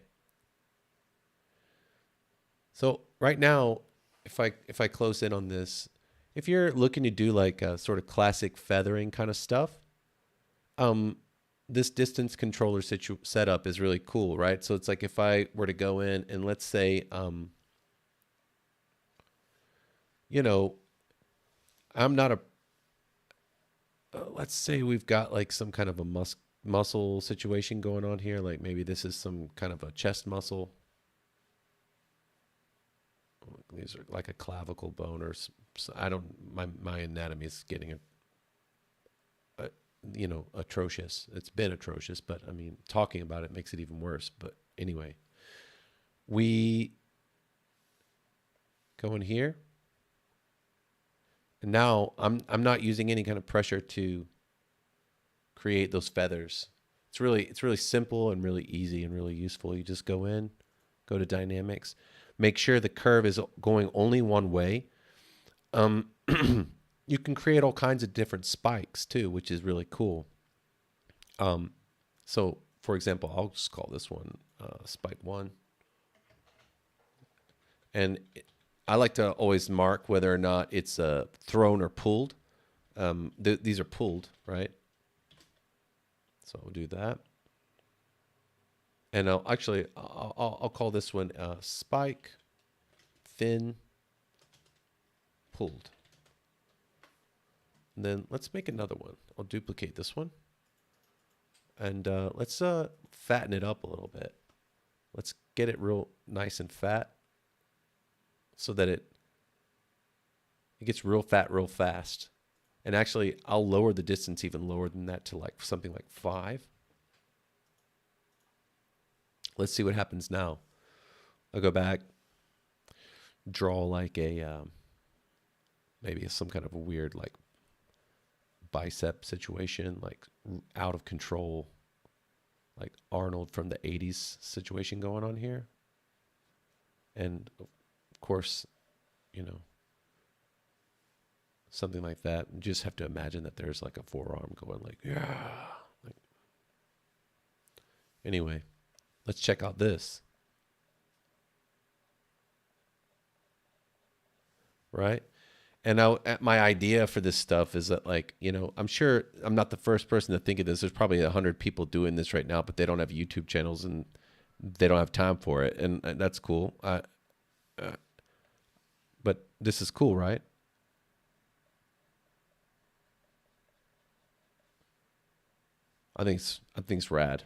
So right now, if I close in on this, if you're looking to do like a sort of classic feathering kind of stuff, this distance controller setup is really cool, right? So it's like if I were to go in and let's say, I'm not a, let's say we've got like some kind of a muscle situation going on here. Like maybe this is some kind of a chest muscle. These are like a clavicle bone or my anatomy is getting atrocious. It's been atrocious, but I mean, talking about it makes it even worse. But anyway, we go in here. And now I'm not using any kind of pressure to create those feathers. It's really simple and really easy and really useful. You just go in, go to dynamics, make sure the curve is going only one way. You can create all kinds of different spikes too, which is really cool. So for example, I'll just call this one spike 1. And I like to always mark whether or not it's thrown or pulled. These are pulled, right? So we'll do that. And I'll call this one spike thin pulled. And then let's make another one. I'll duplicate this one. And let's fatten it up a little bit. Let's get it real nice and fat so that it gets real fat real fast. And actually, I'll lower the distance even lower than that to like something like 5. Let's see what happens now. I'll go back, draw like a, maybe some kind of a weird like bicep situation, like out of control, like Arnold from the 80s situation going on here. And of course, something like that. You just have to imagine that there's like a forearm going like, yeah. Like, anyway, let's check out this. Right? And now my idea for this stuff is that, like, you know, I'm sure I'm not the first person to think of this. There's probably 100 people doing this right now, but they don't have YouTube channels and they don't have time for it. And that's cool. But this is cool, right? I think it's rad.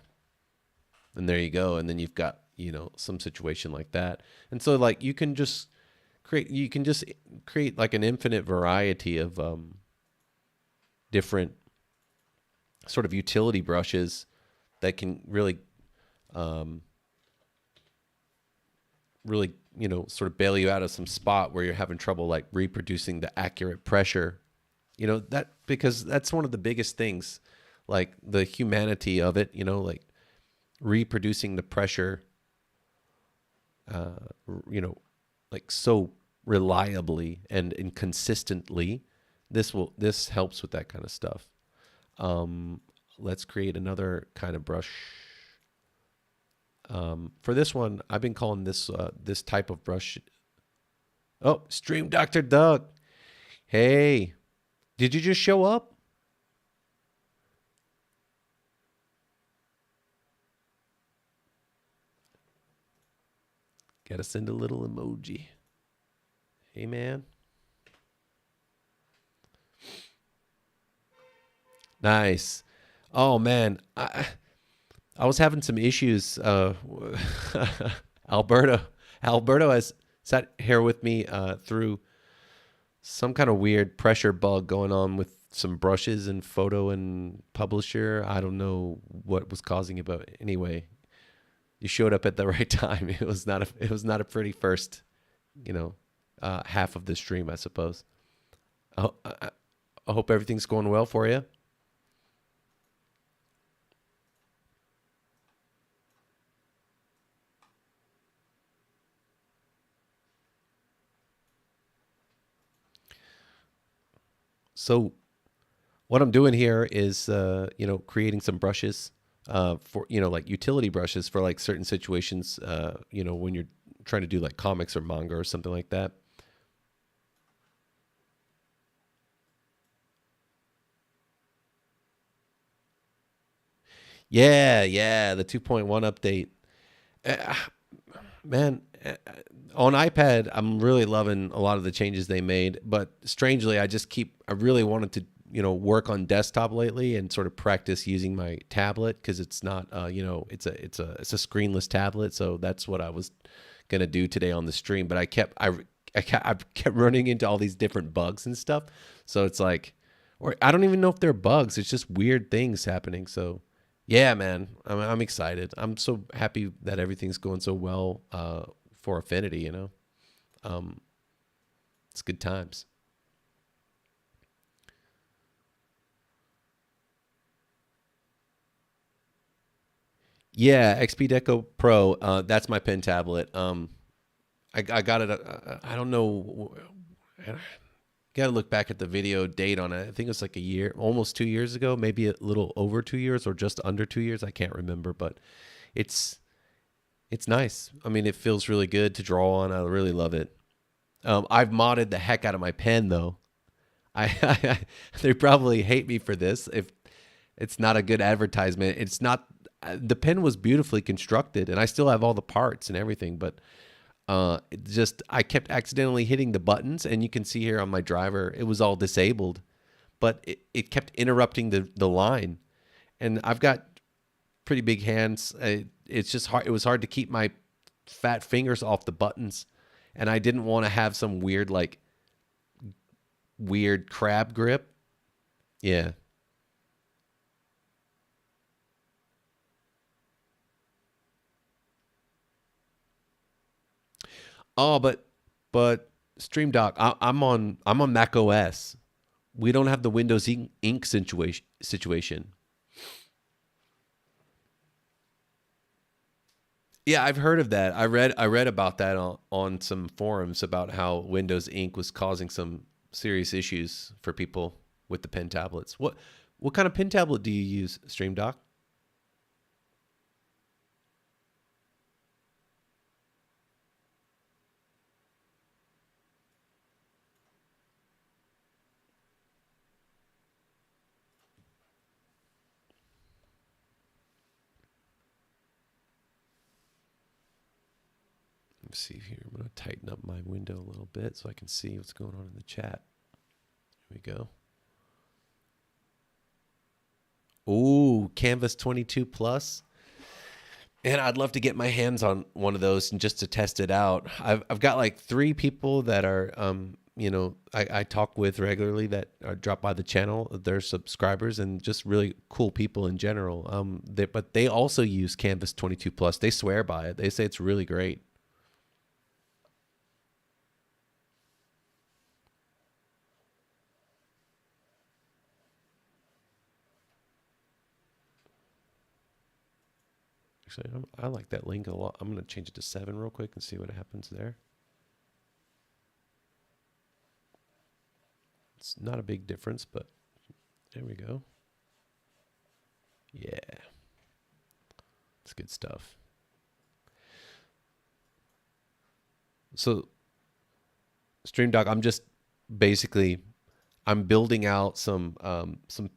And there you go. And then you've got, you know, some situation like that. And so, like, you can just create like an infinite variety of different sort of utility brushes that can really you know, sort of bail you out of some spot where you're having trouble like reproducing the accurate pressure, you know, that, because that's one of the biggest things, like the humanity of it, you know, like reproducing the pressure, you know, like so reliably and consistently. This helps with that kind of stuff. Let's create another kind of brush. For this one, I've been calling this this type of brush. Oh, Stream Dr. Doug. Hey, did you just show up? Gotta send a little emoji. Hey, man. Nice. Oh, man. I was having some issues. Alberto has sat here with me through some kind of weird pressure bug going on with some brushes and photo and publisher. I don't know what was causing it, but anyway, you showed up at the right time. It was not a pretty first, you know, half of the stream, I suppose. I hope everything's going well for you. So what I'm doing here is, you know, creating some brushes for, you know, like utility brushes for like certain situations, you know, when you're trying to do like comics or manga or something like that. Yeah, the 2.1 update. Uh, Man, on iPad, I'm really loving a lot of the changes they made. But strangely, I really wanted to, you know, work on desktop lately and sort of practice using my tablet, because it's not, you know, it's a screenless tablet. So that's what I was gonna do today on the stream. But I kept running into all these different bugs and stuff. So it's like, or I don't even know if they're bugs. It's just weird things happening. So yeah, man, I'm excited. I'm so happy that everything's going so well for Affinity. You know, it's good times. Yeah, XP Deco Pro. That's my pen tablet. I got it. I don't know. Got to look back at the video date on it. I think it was like a year, almost 2 years ago, maybe a little over 2 years or just under 2 years. I can't remember, but it's nice. I mean, it feels really good to draw on. I really love it. I've modded the heck out of my pen though. They probably hate me for this if it's not a good advertisement. It's not. The pen was beautifully constructed, and I still have all the parts and everything, but it just, I kept accidentally hitting the buttons, and you can see here on my driver, it was all disabled, but it kept interrupting the line. And I've got pretty big hands. It's just hard. It was hard to keep my fat fingers off the buttons, and I didn't want to have some weird crab grip. Yeah. Oh, but Stream Doc, I'm on Mac OS. We don't have the Windows Ink situation. Yeah, I've heard of that. I read about that on some forums about how Windows Ink was causing some serious issues for people with the pen tablets. What kind of pen tablet do you use, Stream Doc? Let's see here. I'm going to tighten up my window a little bit so I can see what's going on in the chat. Here we go. Ooh, Canvas 22 Plus. And I'd love to get my hands on one of those and just to test it out. I've got like 3 people that are, I talk with regularly that drop by the channel. They're subscribers and just really cool people in general. But they also use Canvas 22 Plus. They swear by it. They say it's really great. Actually, I like that link a lot. I'm going to change it to 7 real quick and see what happens there. It's not a big difference, but there we go. Yeah. It's good stuff. So, Stream Doc, I'm just basically... I'm building out some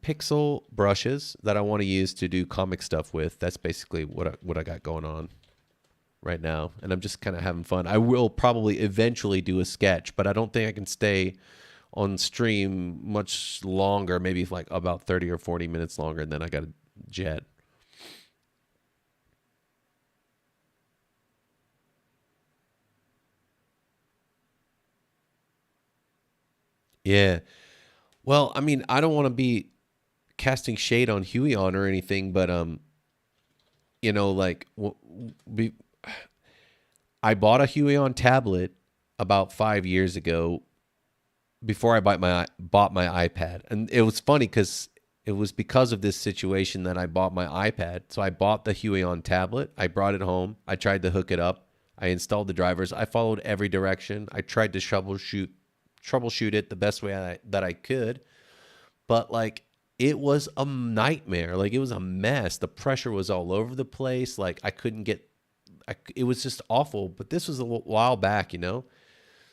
pixel brushes that I want to use to do comic stuff with. That's basically what I got going on right now, and I'm just kind of having fun. I will probably eventually do a sketch, but I don't think I can stay on stream much longer. Maybe like about 30 or 40 minutes longer, and then I got to jet. Yeah. Well, I mean, I don't want to be casting shade on Huion or anything, but like I bought a Huion tablet about 5 years ago before I bought my iPad, and it was funny because it was because of this situation that I bought my iPad. So I bought the Huion tablet, I brought it home, I tried to hook it up, I installed the drivers, I followed every direction, I tried to troubleshoot it the best way that I could, but like it was a nightmare. Like it was a mess. The pressure was all over the place. Like I couldn't get, it was just awful. But this was a while back,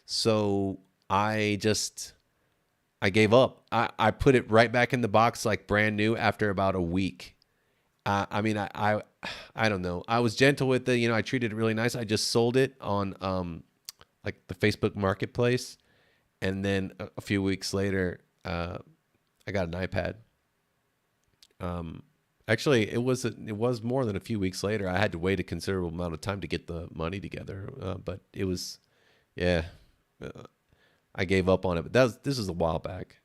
so I gave up. I put it right back in the box like brand new after about a week. I mean, I don't know. I was gentle with it. I treated it really nice. I just sold it on like the Facebook Marketplace. And then a few weeks later, I got an iPad. Actually, it was more than a few weeks later. I had to wait a considerable amount of time to get the money together. But it was, yeah, I gave up on it. But this was a while back.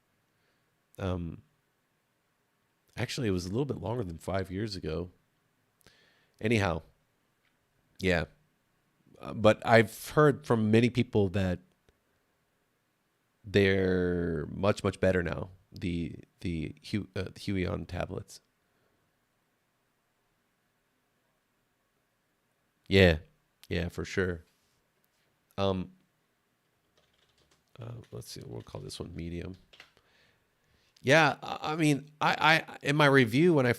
Actually, it was a little bit longer than 5 years ago. Anyhow, yeah. But I've heard from many people that they're much, much better now, the Huion tablets. Yeah, for sure. Let's see, we'll call this one medium. Yeah, I mean, I in my review when I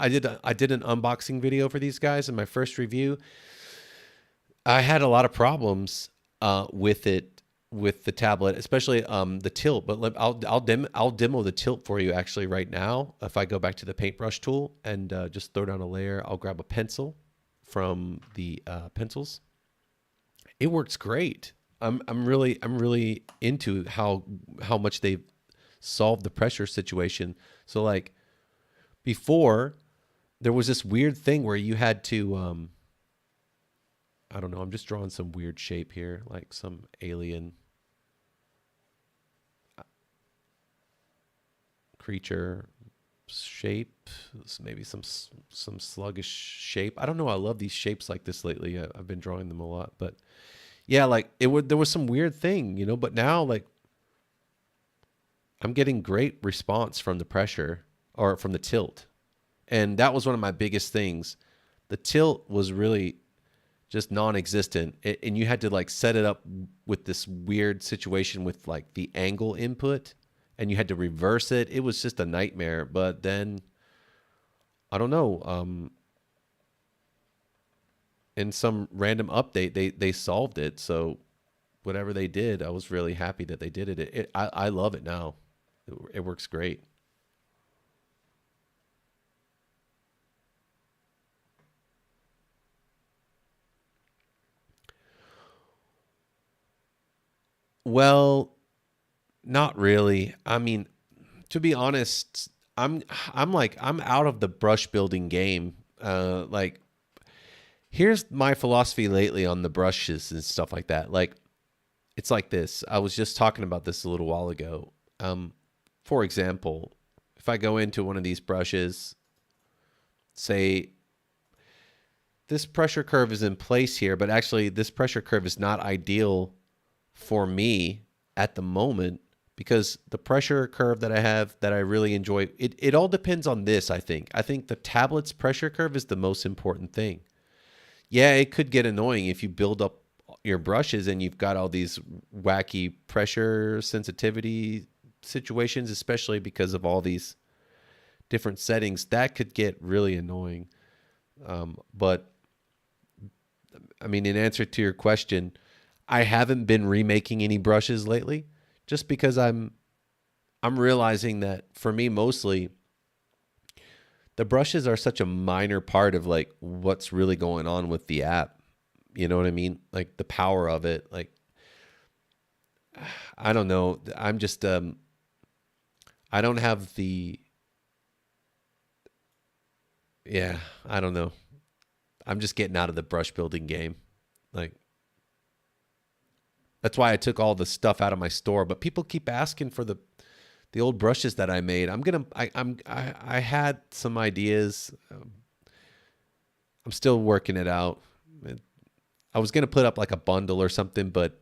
did an unboxing video for these guys. In my first review, I had a lot of problems with it. With the tablet, especially the tilt, but I'll demo the tilt for you actually right now. If I go back to the paintbrush tool and just throw down a layer, I'll grab a pencil from the pencils. It works great. I'm really into how much they've solved the pressure situation. So like before, there was this weird thing where you had to I don't know. I'm just drawing some weird shape here, like some alien creature shape, maybe some sluggish shape. I don't know. I love these shapes like this lately. I've been drawing them a lot, but yeah, like there was some weird thing, but now like I'm getting great response from the pressure or from the tilt. And that was one of my biggest things. The tilt was really just non-existent. And you had to like set it up with this weird situation with like the angle input, and you had to reverse it. It was just a nightmare. But then I don't know. In some random update, they solved it. So whatever they did, I was really happy that they did it. I love it now. It works great. Well, not really. I mean, to be honest, I'm out of the brush building game. Like here's my philosophy lately on the brushes and stuff like that. Like it's like this. I was just talking about this a little while ago. For example, if I go into one of these brushes, say this pressure curve is in place here, but actually this pressure curve is not ideal for me at the moment because the pressure curve that I have that I really enjoy, it all depends on this, I think. I think the tablet's pressure curve is the most important thing. Yeah, it could get annoying if you build up your brushes and you've got all these wacky pressure sensitivity situations, especially because of all these different settings. That could get really annoying. But I mean, in answer to your question, I haven't been remaking any brushes lately just because I'm realizing that for me mostly the brushes are such a minor part of like what's really going on with the app. You know what I mean? Like the power of it. Like I don't know. I'm just I don't have the yeah, I don't know. I'm just getting out of the brush building game. Like that's why I took all the stuff out of my store, but people keep asking for the old brushes that I made. I had some ideas. I'm still working it out. I was going to put up like a bundle or something, but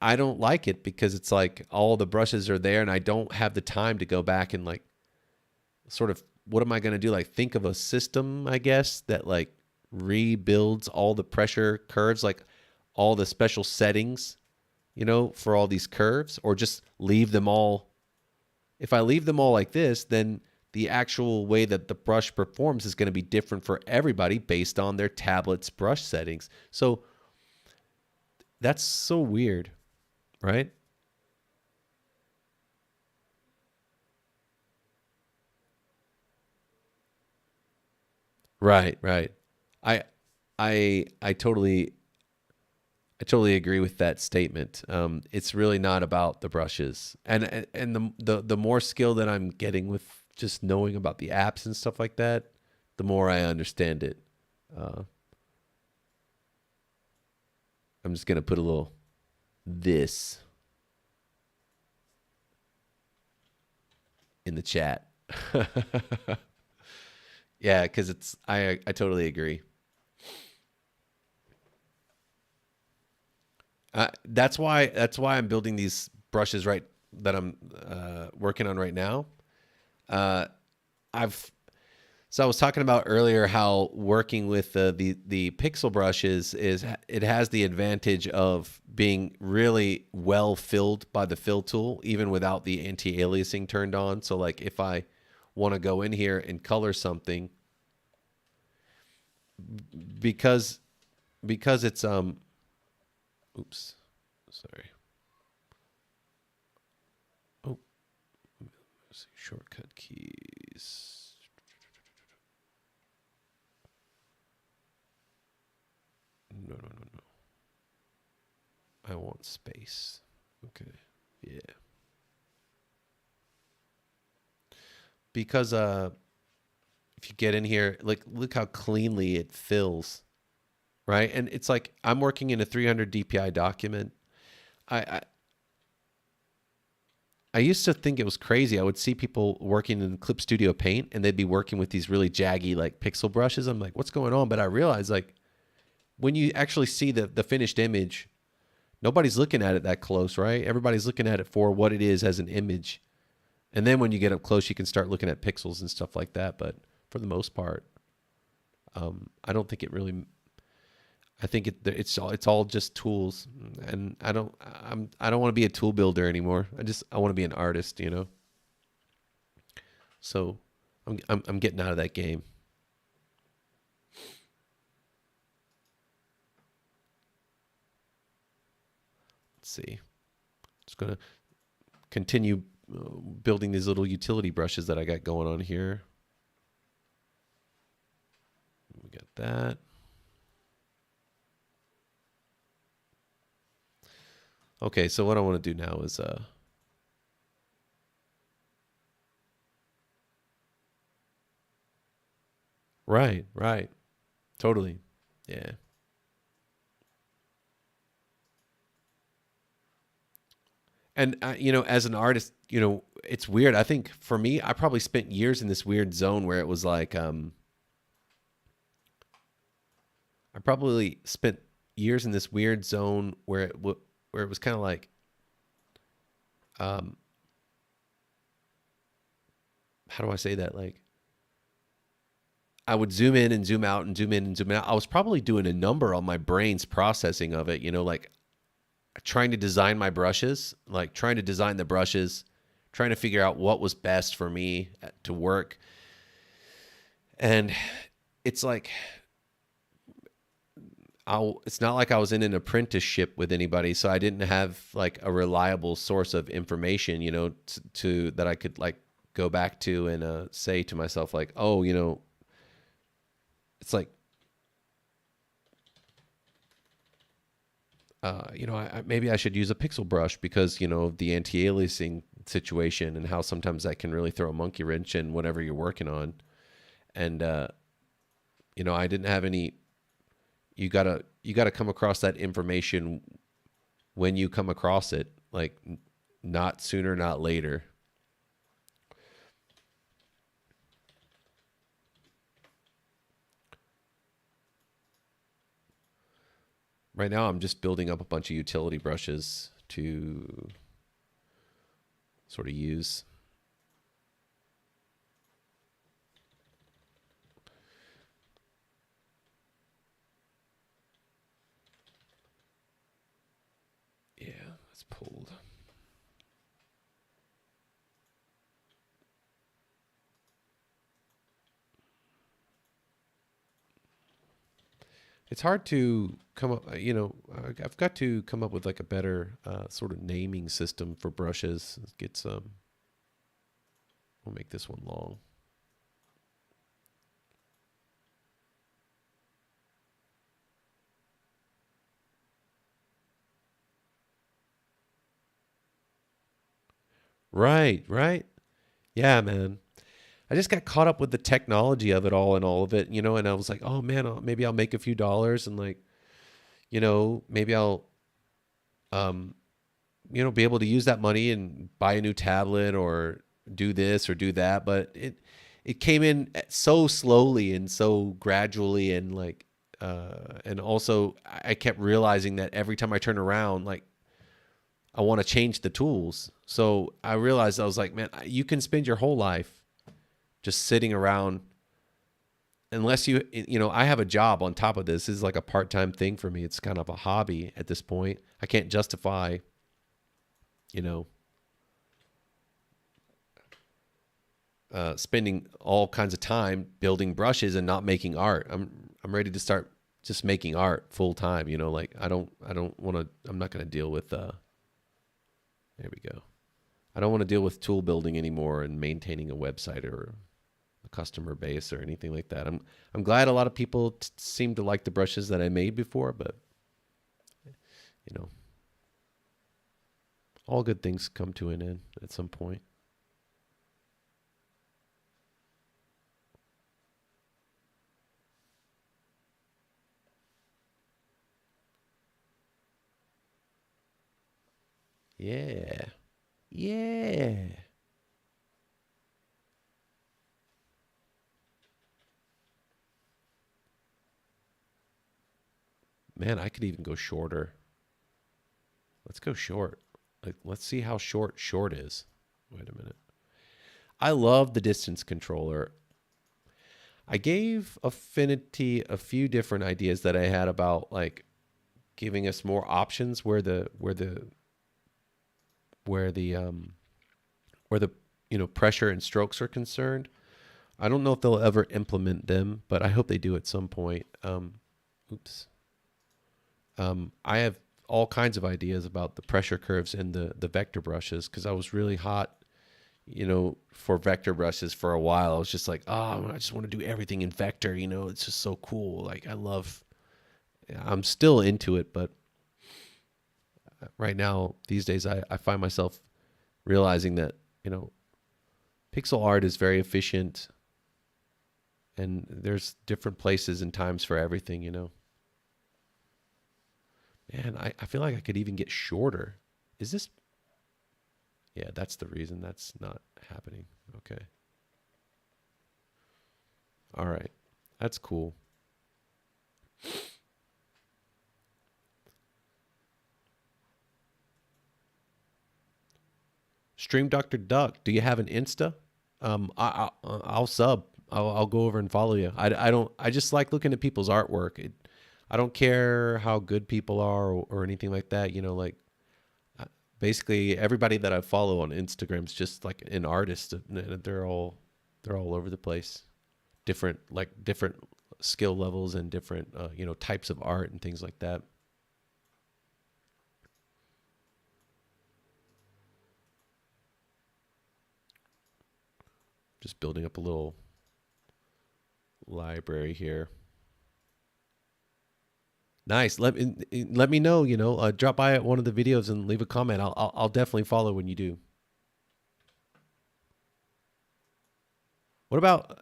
I don't like it because it's like all the brushes are there and I don't have the time to go back and like sort of, what am I going to do? Like think of a system, I guess, that like rebuilds all the pressure curves, like all the special settings, you know, for all these curves, or just leave them all. If I leave them all like this, then the actual way that the brush performs is going to be different for everybody based on their tablet's brush settings. So that's so weird, right? Right, right. I I totally agree with that statement. It's really not about the brushes, and the more skill that I'm getting with just knowing about the apps and stuff like that, the more I understand it. Uh, I'm just gonna put a little this in the chat. Yeah, because it's I totally agree. That's why I'm building these brushes right that I'm working on right now. Uh, I've So I was talking about earlier how working with the pixel brushes is it has the advantage of being really well filled by the fill tool, even without the anti-aliasing turned on. So like if I want to go in here and color something, because it's oops, sorry. Oh, let's see, shortcut keys. No, no, no, no. I want space. Okay. Yeah. Because if you get in here, like look how cleanly it fills, right? And it's like I'm working in a 300 DPI document. I I, I used to think it was crazy. I would see people working in Clip Studio Paint and they'd be working with these really jaggy like pixel brushes. I'm like, what's going on? But I realized like when you actually see the finished image, nobody's looking at it that close, right? Everybody's looking at it for what it is as an image. And then when you get up close, you can start looking at pixels and stuff like that. But for the most part, I don't think it really. I think it's all just tools, and I don't want to be a tool builder anymore. I want to be an artist, you know. So I'm getting out of that game. Let's see. Just gonna continue building these little utility brushes that I got going on here. We got that. Okay, so what I want to do now is right. Totally. Yeah. And you know, as an artist, you know, it's weird. I think for me, I probably spent years in this weird zone where it was like I probably spent years in this weird zone where where it was kind of like um how do I say that? Like I would zoom in and zoom out and zoom in and zoom out. I was probably doing a number on my brain's processing of it, you know, like trying to design my brushes, like trying to design the brushes, trying to figure out what was best for me to work. And it's like it's not like I was in an apprenticeship with anybody, so I didn't have like a reliable source of information, you know, to that I could like go back to and say to myself like, oh, you know, it's like, you know, maybe I should use a pixel brush because, you know, the anti-aliasing situation and how sometimes that can really throw a monkey wrench in whatever you're working on. And, you know, I didn't have any, you gotta come across that information when you come across it, like not sooner, not later. Right now, I'm just building up a bunch of utility brushes to sort of use. Yeah, that's pulled. It's hard to come up, you know, I've got to come up with like a better sort of naming system for brushes. Let's get some, we'll make this one long. Right. Yeah, man. I just got caught up with the technology of it all and all of it, you know, and I was like, oh man, maybe I'll make a few dollars and like, you know, maybe I'll, um, you know, be able to use that money and buy a new tablet or do this or do that. But it came in so slowly and so gradually and also I kept realizing that every time I turn around, like I want to change the tools. So I realized I was like, man, you can spend your whole life just sitting around unless you know, I have a job on top of this. This is like a part-time thing for me. It's kind of a hobby at this point. I can't justify, you know, spending all kinds of time building brushes and not making art. I'm ready to start just making art full time, you know, like I don't want to, I'm not going to deal with there we go. I don't want to deal with tool building anymore and maintaining a website or a customer base or anything like that. I'm glad a lot of people seem to like the brushes that I made before, but you know, all good things come to an end at some point. Yeah. Yeah. Man, I could even go shorter. Let's go short. Like, let's see how short is. Wait a minute. I love the distance controller. I gave Affinity a few different ideas that I had about like giving us more options where the pressure and strokes are concerned. I don't know if they'll ever implement them, but I hope they do at some point. Oops. I have all kinds of ideas about the pressure curves and the vector brushes because I was really hot, for vector brushes for a while. I was just like, oh, I just want to do everything in vector. It's just so cool. Like I'm still into it, but right now, these days, I find myself realizing that, pixel art is very efficient and there's different places and times for everything, Man, I feel like I could even get shorter. Is this? Yeah, that's the reason that's not happening. Okay. All right. That's cool. Stream Dr. Duck, do you have an Insta? I'll sub. I'll go over and follow you. I just like looking at people's artwork. I don't care how good people are or anything like that. Like basically everybody that I follow on Instagram is just like an artist. They're all over the place. Different skill levels and different types of art and things like that. Just building up a little library here. Nice. Let me know. Drop by at one of the videos and leave a comment. I'll definitely follow when you do. What about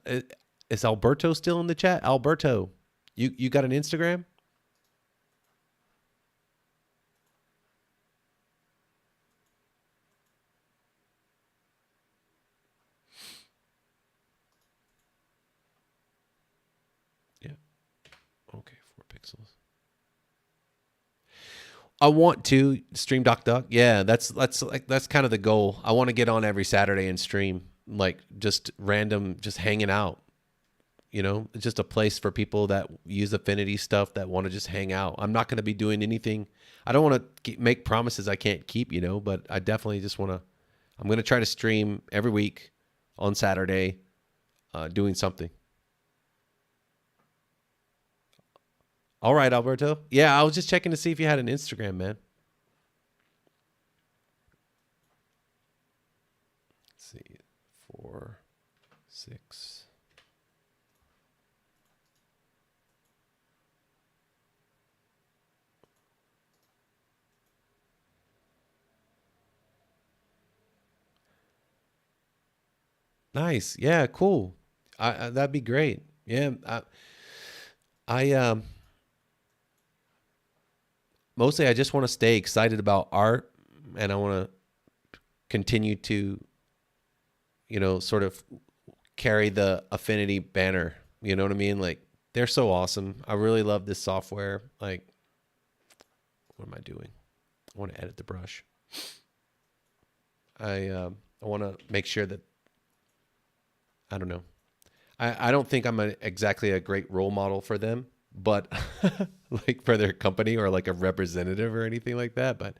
is Alberto still in the chat? Alberto, you got an Instagram? Yeah. Okay, 4 pixels. I want to stream Doc Duck. Yeah, that's kind of the goal. I want to get on every Saturday and stream, like just random, just hanging out. It's just a place for people that use Affinity stuff that want to just hang out. I'm not going to be doing anything. I don't want to make promises I can't keep, but I definitely just want to. I'm going to try to stream every week on Saturday, doing something. All right, Alberto. Yeah, I was just checking to see if you had an Instagram, man. Let's see. 4, 6. Nice. Yeah, cool. That'd be great. Yeah, I mostly I just want to stay excited about art, and I want to continue to sort of carry the Affinity banner. You know what I mean? Like they're so awesome. I really love this software. Like, what am I doing? I want to edit the brush. I want to make sure that I don't know. I don't think I'm exactly a great role model for them, but like for their company or like a representative or anything like that. But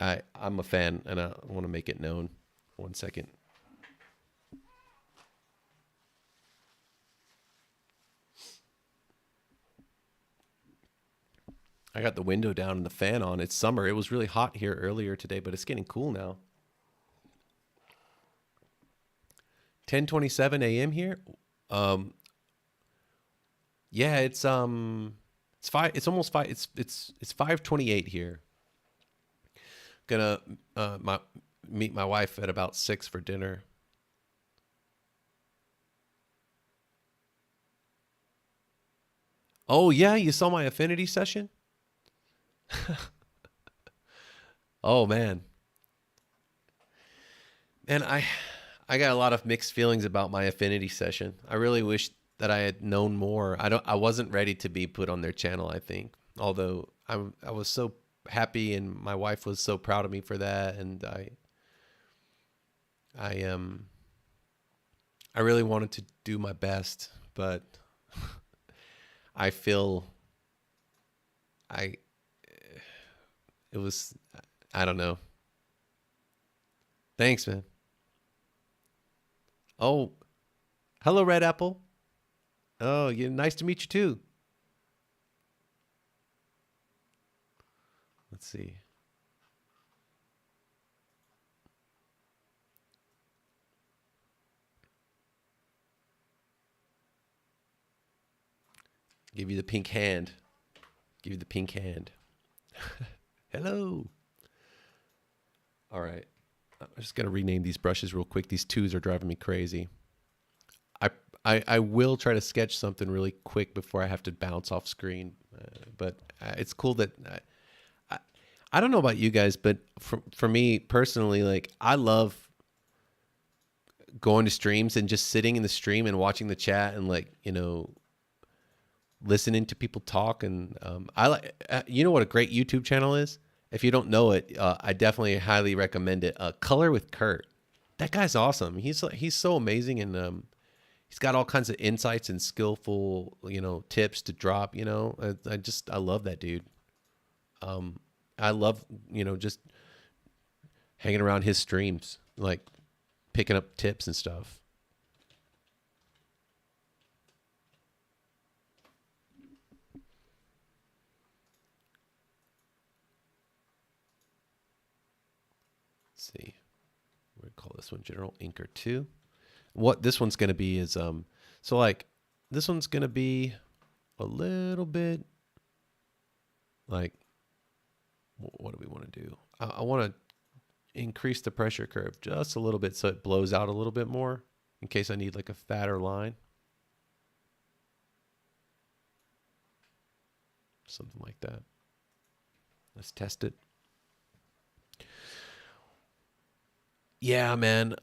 I'm a fan and I want to make it known. 1 second. I got the window down and the fan on. It's summer. It was really hot here earlier today, but it's getting cool now. 10:27 a.m. here. Yeah, it's 5. It's almost 5. It's 5:28 here. Gonna meet my wife at about 6 for dinner. Oh yeah, you saw my Affinity session? Oh man. And I got a lot of mixed feelings about my Affinity session. I really wish that I had known more. I wasn't ready to be put on their channel, I think. Although I was so happy and my wife was so proud of me for that, and I really wanted to do my best, but I feel I it was I don't know. Thanks, man. Oh, hello, Red Apple. Oh, nice to meet you too. Let's see. Give you the pink hand. Give you the pink hand. Hello. All right. I'm just going to rename these brushes real quick. These twos are driving me crazy. I will try to sketch something really quick before I have to bounce off screen. But it's cool that I don't know about you guys, but for me personally, like I love going to streams and just sitting in the stream and watching the chat and like, listening to people talk. And I like, you know what a great YouTube channel is? If you don't know it, I definitely highly recommend it. Color with Kurt. That guy's awesome. He's so amazing, and he's got all kinds of insights and skillful, tips to drop. I love that dude. I love, just hanging around his streams, like picking up tips and stuff. Let's see. We're gonna call this one General Inker 2. What this one's gonna be is so like this one's gonna be a little bit like, what do we want to do? I want to increase the pressure curve just a little bit so it blows out a little bit more in case I need like a fatter line. Something like that. Let's test it. Yeah, man,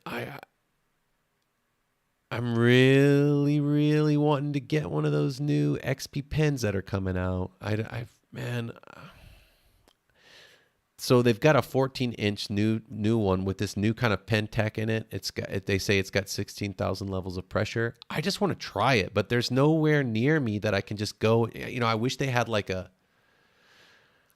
I'm really, really wanting to get one of those new XP pens that are coming out. Man. So they've got a 14-inch new one with this new kind of pen tech in it. They say it's got 16,000 levels of pressure. I just want to try it, but there's nowhere near me that I can just go. I wish they had like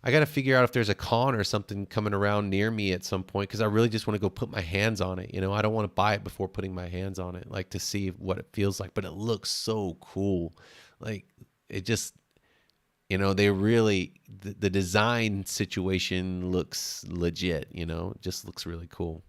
I got to figure out if there's a con or something coming around near me at some point, because I really just want to go put my hands on it. I don't want to buy it before putting my hands on it, like to see what it feels like. But it looks so cool. Like it just, they really, the design situation looks legit, it just looks really cool.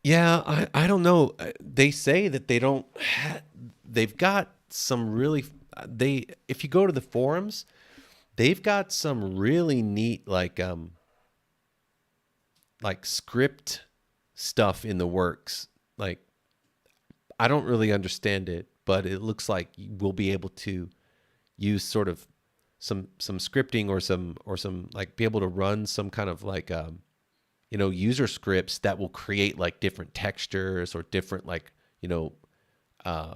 Yeah, I don't know. They say that they've got some really, if you go to the forums, they've got some really neat, like script stuff in the works. Like, I don't really understand it, but it looks like we'll be able to use sort of some scripting or some like be able to run some kind of like user scripts that will create like different textures or different like uh,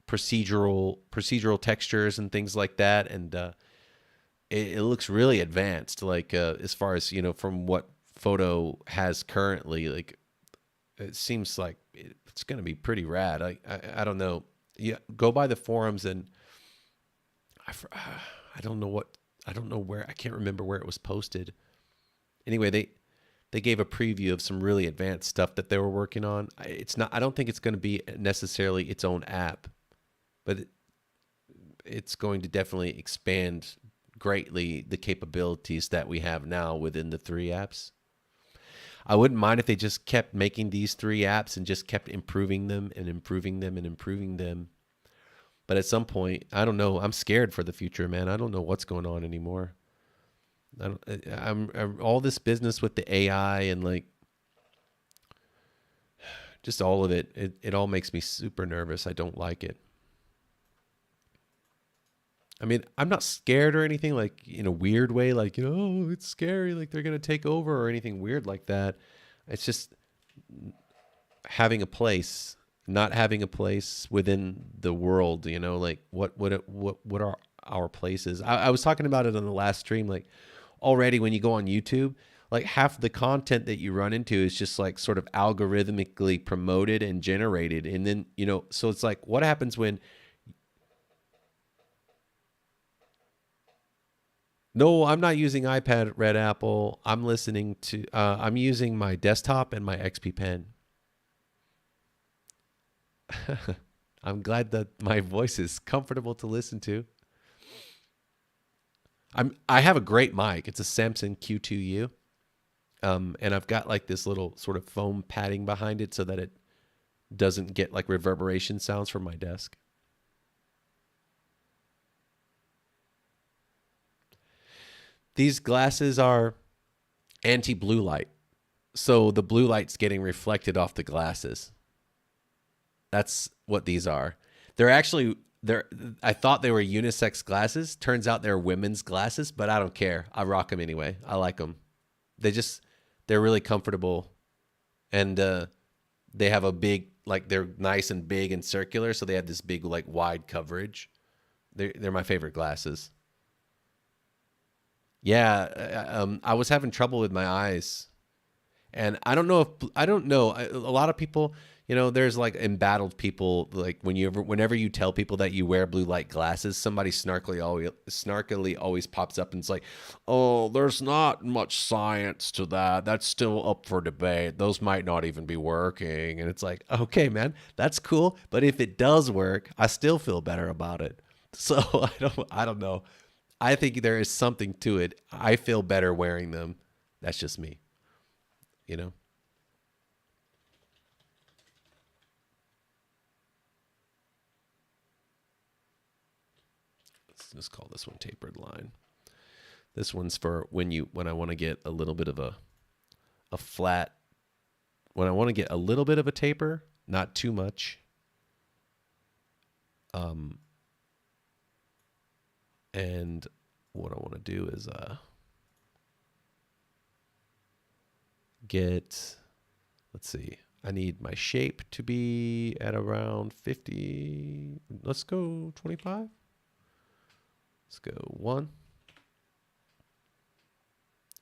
procedural textures and things like that. And it looks really advanced, like as far as from what photo has currently. Like it seems like it's going to be pretty rad. I don't know. Yeah, go by the forums, and I don't know where. I can't remember where it was posted. Anyway, they gave a preview of some really advanced stuff that they were working on. I don't think it's going to be necessarily its own app, but it's going to definitely expand greatly the capabilities that we have now within the 3 apps. I wouldn't mind if they just kept making these 3 apps and just kept improving them and improving them and improving them. But at some point, I don't know. I'm scared for the future, man. I don't know what's going on anymore. I'm all this business with the AI and like just all of it. It all makes me super nervous. I don't like it. I mean, I'm not scared or anything like in a weird way, like, oh, it's scary, like they're going to take over or anything weird like that. It's just having a place, not having a place within the world, like what are our places. I was talking about it on the last stream. Like already when you go on YouTube, like half the content that you run into is just like sort of algorithmically promoted and generated. And then, so it's like, what happens when, no, I'm not using iPad Red Apple. I'm listening to, I'm using my desktop and my XP Pen. I'm glad that my voice is comfortable to listen to. I have a great mic. It's a Samsung Q2U. And I've got like this little sort of foam padding behind it so that it doesn't get like reverberation sounds from my desk. These glasses are anti-blue light. So the blue light's getting reflected off the glasses. That's what these are. I thought they were unisex glasses. Turns out they're women's glasses, but I don't care. I rock them anyway. I like them. They're really comfortable, and they have a big, like they're nice and big and circular, so they have this big like wide coverage. They're my favorite glasses. Yeah, I was having trouble with my eyes, and I don't know. A lot of people, there's like embattled people. Like whenever you tell people that you wear blue light glasses, somebody snarkily always pops up and it's like, "Oh, there's not much science to that. That's still up for debate. Those might not even be working." And it's like, okay, man, that's cool. But if it does work, I still feel better about it. So I don't know. I think there is something to it. I feel better wearing them. That's just me, you know? Let's just call this one tapered line. This one's for when I want to get a little bit of a flat, when I want to get a little bit of a taper, not too much. And what I want to do is let's see, I need my shape to be at around 50. Let's go 25. Let's go 1.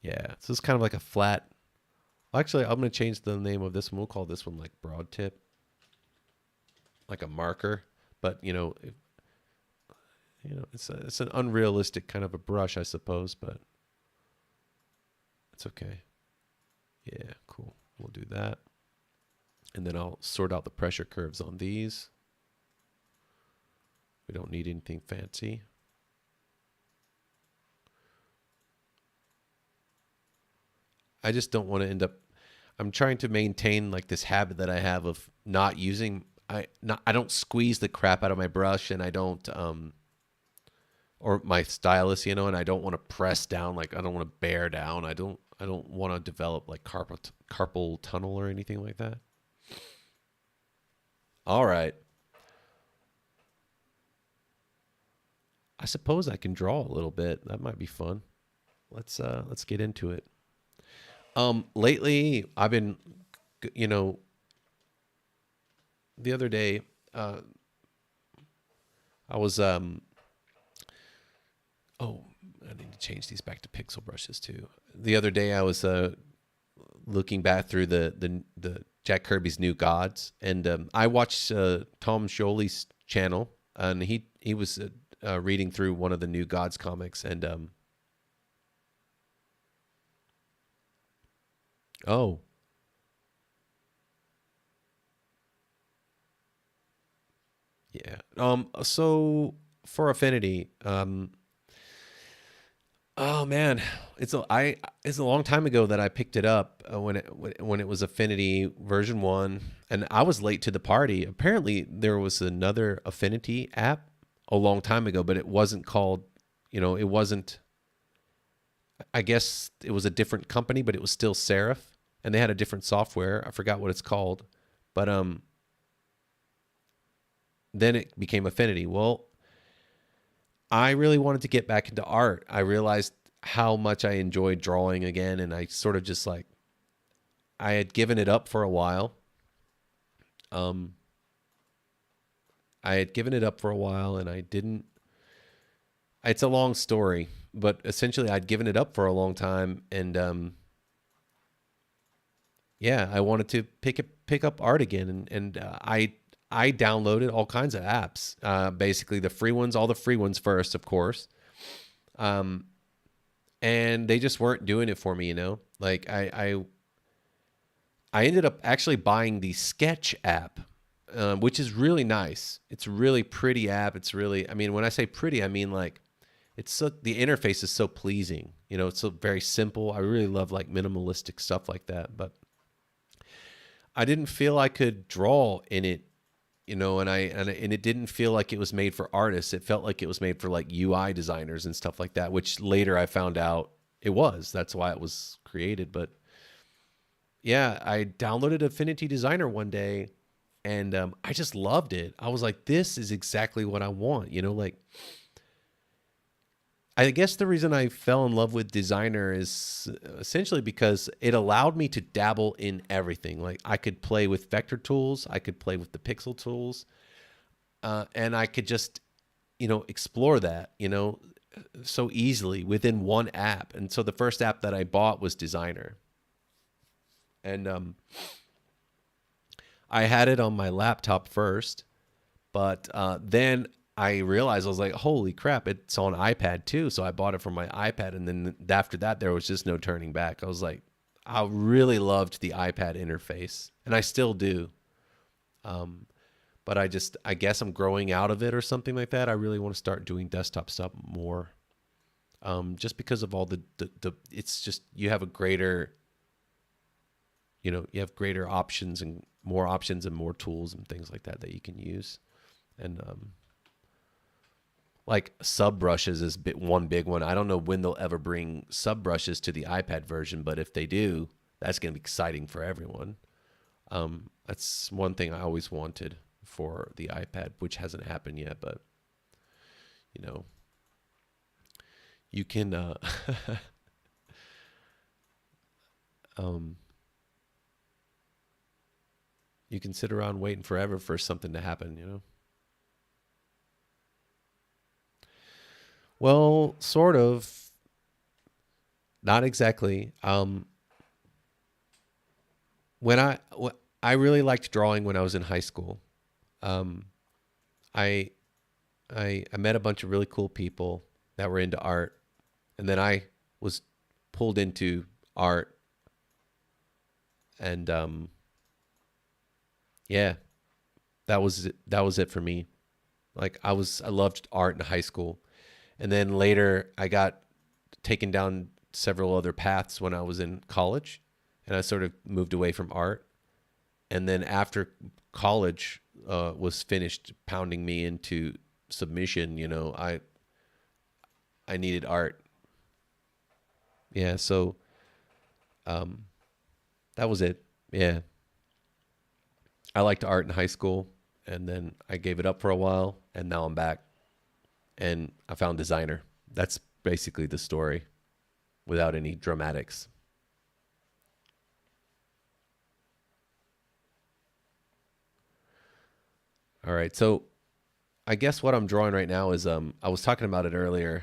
Yeah, so it's kind of like a flat. Actually, I'm going to change the name of this one. We'll call this one like broad tip, like a marker. But, it's an unrealistic kind of a brush, I suppose, but it's okay. Yeah, cool. We'll do that. And then I'll sort out the pressure curves on these. We don't need anything fancy. I just don't want to end up, I'm trying to maintain like this habit that I have of not using, I don't squeeze the crap out of my brush, and I don't, or my stylus, and I don't want to press down. Like I don't want to bear down. I don't want to develop like carpal tunnel or anything like that. All right. I suppose I can draw a little bit. That might be fun. Let's get into it. Lately I've been, the other day, I was, oh, I need to change these back to pixel brushes too. The other day I was, looking back through the Jack Kirby's New Gods, and, I watched, Tom Scholey's channel, and he was, reading through one of the New Gods comics, and, oh. Yeah. So for Affinity, oh man, it's a long time ago that I picked it up, when it was Affinity version 1, and I was late to the party. Apparently there was another Affinity app a long time ago, but it wasn't called, it wasn't, I guess it was a different company, but it was still Serif, and they had a different software. I forgot what it's called, but then it became Affinity. Well, I really wanted to get back into art. I realized how much I enjoyed drawing again, and I sort of just like, I had given it up for a while. And I didn't, it's a long story, but essentially I'd given it up for a long time, and yeah, I wanted to pick up art again, and I downloaded all kinds of apps, basically the free ones, all the free ones first, of course, um, and they just weren't doing it for me, you know. Like I ended up actually buying the Sketch app, which is really nice. It's a really pretty app. It's really, I mean, when I say pretty, I mean like it's so, the interface is so pleasing. You know, it's so very simple. I really love like minimalistic stuff like that, but I didn't feel I could draw in it, you know, and it didn't feel like it was made for artists. It felt like it was made for like UI designers and stuff like that, which later I found out it was. That's why it was created. But yeah, I downloaded Affinity Designer one day, and I just loved it. I was like, this is exactly what I want. You know, like I guess the reason I fell in love with Designer is essentially because it allowed me to dabble in everything. Like I could play with vector tools, I could play with the pixel tools, and I could just, you know, explore that, you know, so easily within one app. And so the first app that I bought was Designer. And I had it on my laptop first, but then I realized, I was like, holy crap, it's on iPad too. So I bought it for my iPad. And then after that, there was just no turning back. I was like, I really loved the iPad interface, and I still do. But I guess I'm growing out of it or something like that. I really want to start doing desktop stuff more. Just because of all the it's just, you have a greater, you know, you have greater options and more tools and things like that that you can use. And like sub brushes is one big one. I don't know when they'll ever bring sub brushes to the iPad version, but if they do, that's going to be exciting for everyone. That's one thing I always wanted for the iPad, which hasn't happened yet, but you know, you can you can sit around waiting forever for something to happen, you know? Well, sort of, not exactly. When I really liked drawing when I was in high school. Um, I I met a bunch of really cool people that were into art, and then I was pulled into art, and yeah, that was it. That was it for me. Like I loved art in high school, and then later I got taken down several other paths when I was in college, and I sort of moved away from art. And then after college was finished pounding me into submission, you know, I needed art. Yeah, so um, that was it. Yeah, I liked art in high school, and then I gave it up for a while, and now I'm back, and I found designer. That's basically the story, without any dramatics. All right, so I guess what I'm drawing right now is I was talking about it earlier.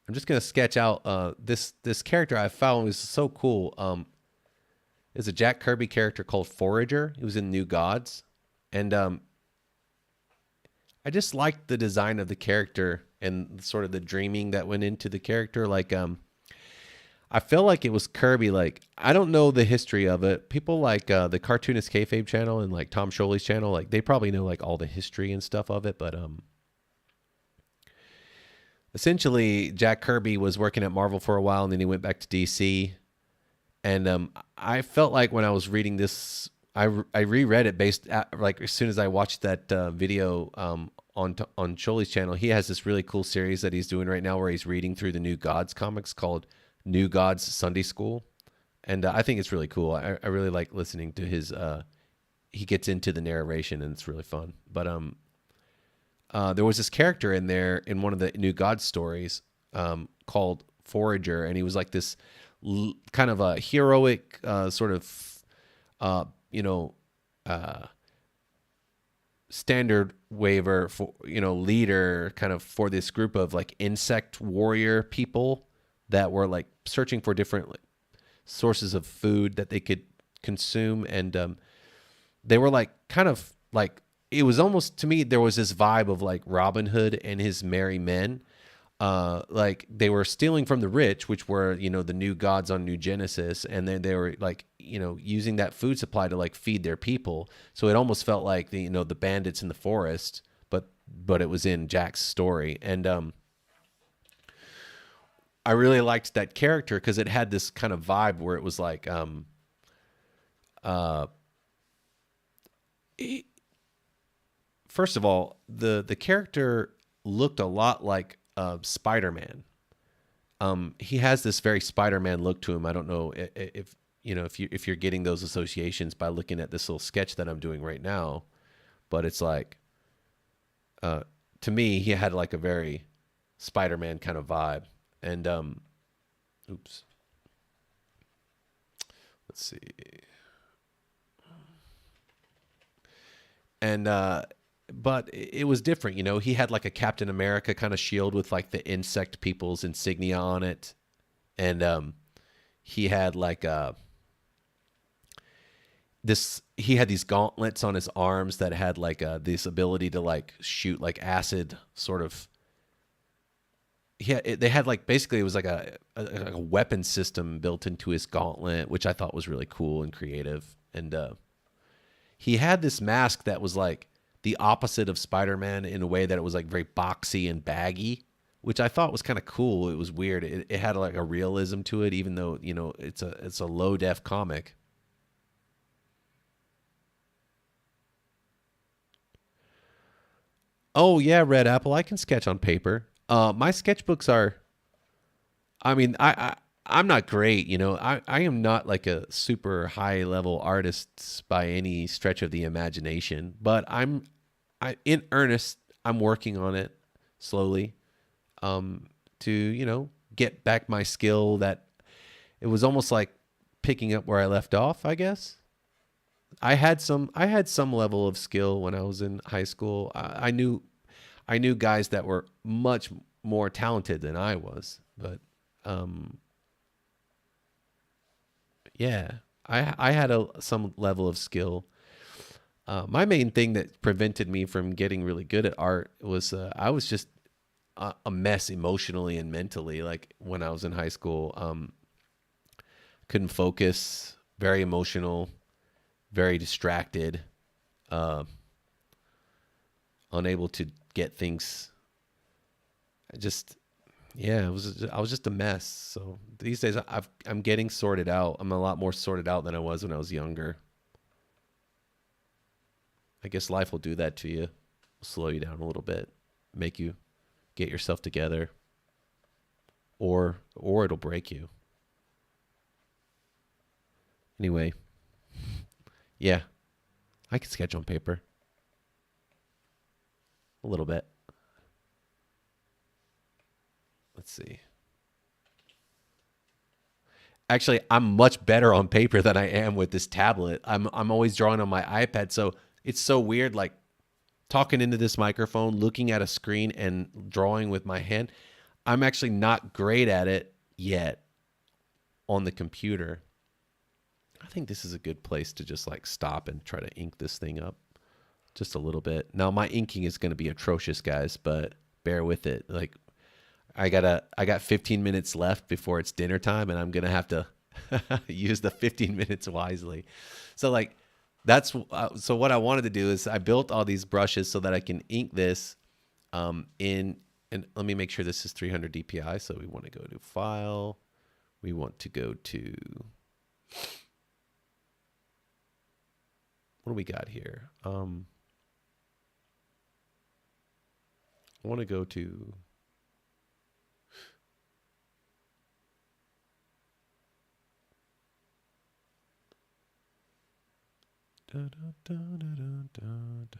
I'm just gonna sketch out this character I found was so cool. Is a Jack Kirby character called Forager. He was in New Gods, and I just liked the design of the character and sort of the dreaming that went into the character. Like I feel like it was Kirby. Like I don't know the history of it. People like the Cartoonist Kayfabe channel and like Tom Sholey's channel, like they probably know like all the history and stuff of it. But essentially, Jack Kirby was working at Marvel for a while, and then he went back to DC. And I felt like when I was reading this, I reread it based at, like as soon as I watched that video on Sholey's channel. He has this really cool series that he's doing right now where he's reading through the New Gods comics called New Gods Sunday School, and I think it's really cool. I really like listening to his. He gets into the narration, and it's really fun. But there was this character in there in one of the New Gods stories called Forager, and he was like this kind of a heroic sort of you know uh, standard waiver for, leader kind of for this group of like insect warrior people that were like searching for different like, sources of food that they could consume. And they were like kind of like, it was almost, to me, there was this vibe of like Robin Hood and his merry men. Like they were stealing from the rich, which were, the new gods on New Genesis. And then they were like, using that food supply to like feed their people. So it almost felt like the bandits in the forest, but it was in Jack's story. And, I really liked that character because it had this kind of vibe where it was like, first of all, the character looked a lot like Spider-Man. He has this very Spider-Man look to him. I don't know if you're getting those associations by looking at this little sketch that I'm doing right now, but it's like, to me, he had like a very Spider-Man kind of vibe. And oops, let's see. And but it was different, he had like a Captain America kind of shield with like the insect people's insignia on it. And he had like he had these gauntlets on his arms that had like this ability to like shoot like acid sort of. They had like, basically it was like a weapon system built into his gauntlet, which I thought was really cool and creative. And he had this mask that was like the opposite of Spider-Man in a way that it was like very boxy and baggy, which I thought was kind of cool. It was weird. It had like a realism to it, even though, it's a low def comic. Oh yeah, Red Apple, I can sketch on paper. My sketchbooks are, I mean, I'm not great, I am not like a super high level artist by any stretch of the imagination, but in earnest, I'm working on it slowly, to, get back my skill that it was almost like picking up where I left off, I guess. I had some level of skill when I was in high school. I knew guys that were much more talented than I was, but yeah, I had some level of skill. My main thing that prevented me from getting really good at art was I was just a mess emotionally and mentally. Like when I was in high school, couldn't focus, very emotional, very distracted, uh, unable to get things. Just yeah, I was just a mess. So these days I'm getting sorted out. I'm a lot more sorted out than I was when I was younger. I guess life will do that to you. Slow you down a little bit, make you get yourself together, or it'll break you. Anyway, yeah, I can sketch on paper a little bit. Let's see. Actually, I'm much better on paper than I am with this tablet. I'm always drawing on my iPad, so it's so weird like talking into this microphone, looking at a screen and drawing with my hand. I'm actually not great at it yet on the computer. I think this is a good place to just like stop and try to ink this thing up just a little bit. Now my inking is going to be atrocious, guys, but bear with it. Like I got 15 minutes left before it's dinner time, and I'm going to have to use the 15 minutes wisely. So like so what I wanted to do is I built all these brushes so that I can ink this and let me make sure this is 300 DPI. So we want to go to File. We want to go to, what do we got here? I want to go to, da, da, da, da, da, da.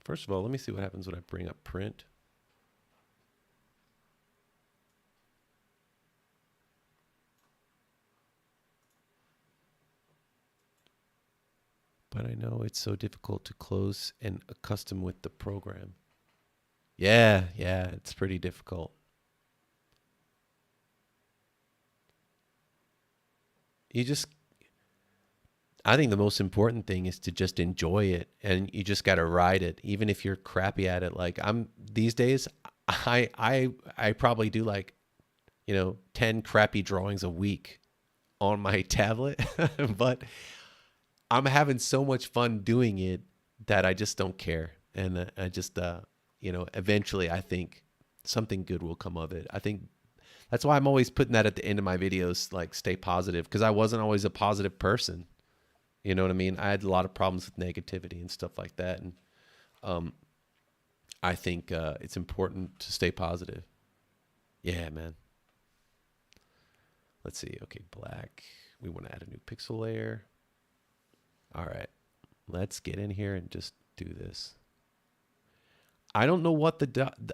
First of all, let me see what happens when I bring up print. but I know it's so difficult to close and accustom with the program. Yeah, it's pretty difficult. I think the most important thing is to just enjoy it, and you just got to ride it, even if you're crappy at it. Like these days, I probably do like, 10 crappy drawings a week on my tablet, but I'm having so much fun doing it that I just don't care. And I just, eventually I think something good will come of it. I think that's why I'm always putting that at the end of my videos, like stay positive, because I wasn't always a positive person. You know what I mean? I had a lot of problems with negativity and stuff like that. And I think it's important to stay positive. Yeah, man. Let's see. Okay, black. We want to add a new pixel layer. All right. Let's get in here and just do this. I don't know what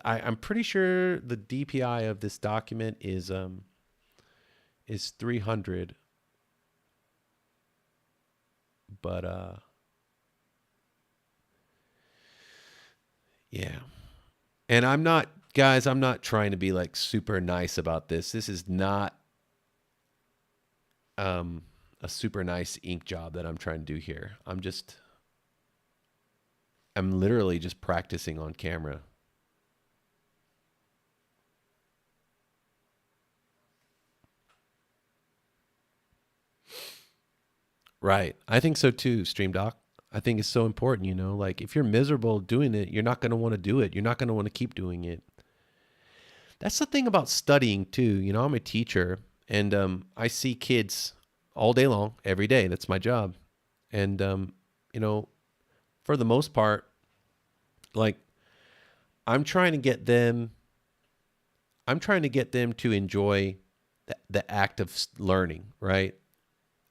I'm pretty sure the DPI of this document is 300. But yeah. And I'm not trying to be like super nice about this. This is not a super nice ink job that I'm trying to do here. I'm literally just practicing on camera. Right. I think so too, Stream Doc. I think it's so important, like if you're miserable doing it, you're not going to want to do it. You're not going to want to keep doing it. That's the thing about studying too. I'm a teacher, and I see kids all day long, every day. That's my job. And, for the most part, like I'm trying to get them to enjoy the act of learning, right?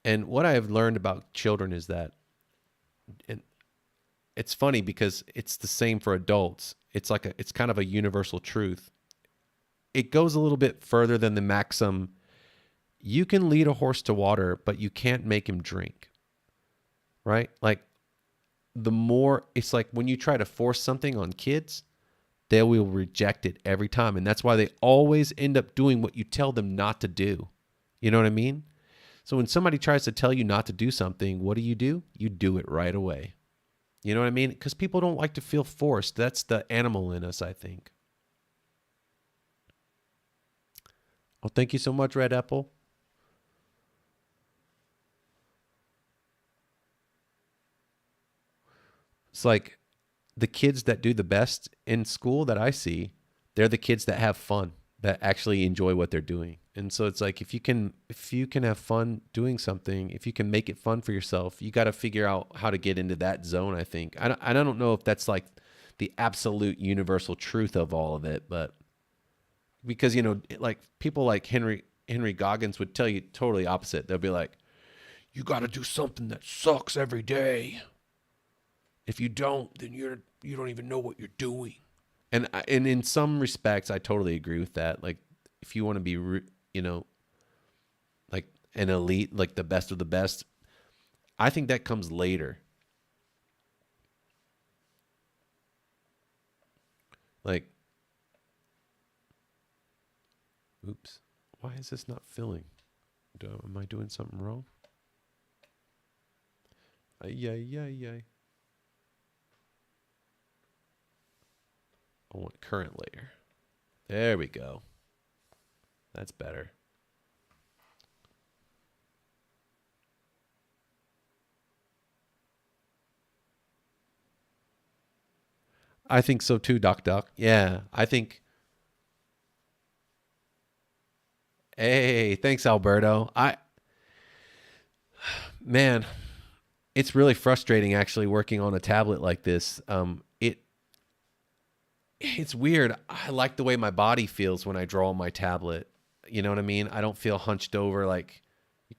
And what I have learned about children is that, and it's funny because it's the same for adults. It's kind of a universal truth. It goes a little bit further than the maxim. You can lead a horse to water, but you can't make him drink. Right? Like it's like when you try to force something on kids, they will reject it every time. And that's why they always end up doing what you tell them not to do. You know what I mean? So when somebody tries to tell you not to do something, what do? You do it right away. You know what I mean? Because people don't like to feel forced. That's the animal in us, I think. Well, thank you so much, Red Apple. It's like the kids that do the best in school that I see, they're the kids that have fun, that actually enjoy what they're doing. And so it's like if you can have fun doing something, if you can make it fun for yourself, you got to figure out how to get into that zone, I think. I don't know if that's like the absolute universal truth of all of it, but because, like people like Henry Goggins would tell you totally opposite. They'll be like, you got to do something that sucks every day. If you don't, then you don't even know what you're doing. And in some respects, I totally agree with that. Like if you want to be, like an elite, like the best of the best, I think that comes later. Like, oops, why is this not filling? Am I doing something wrong? Ay. I want current layer. There we go. That's better. I think so too, Doc. Yeah, I think. Hey, thanks, Alberto. Man, it's really frustrating actually working on a tablet like this. It's weird. I like the way my body feels when I draw on my tablet. You know what I mean? I don't feel hunched over like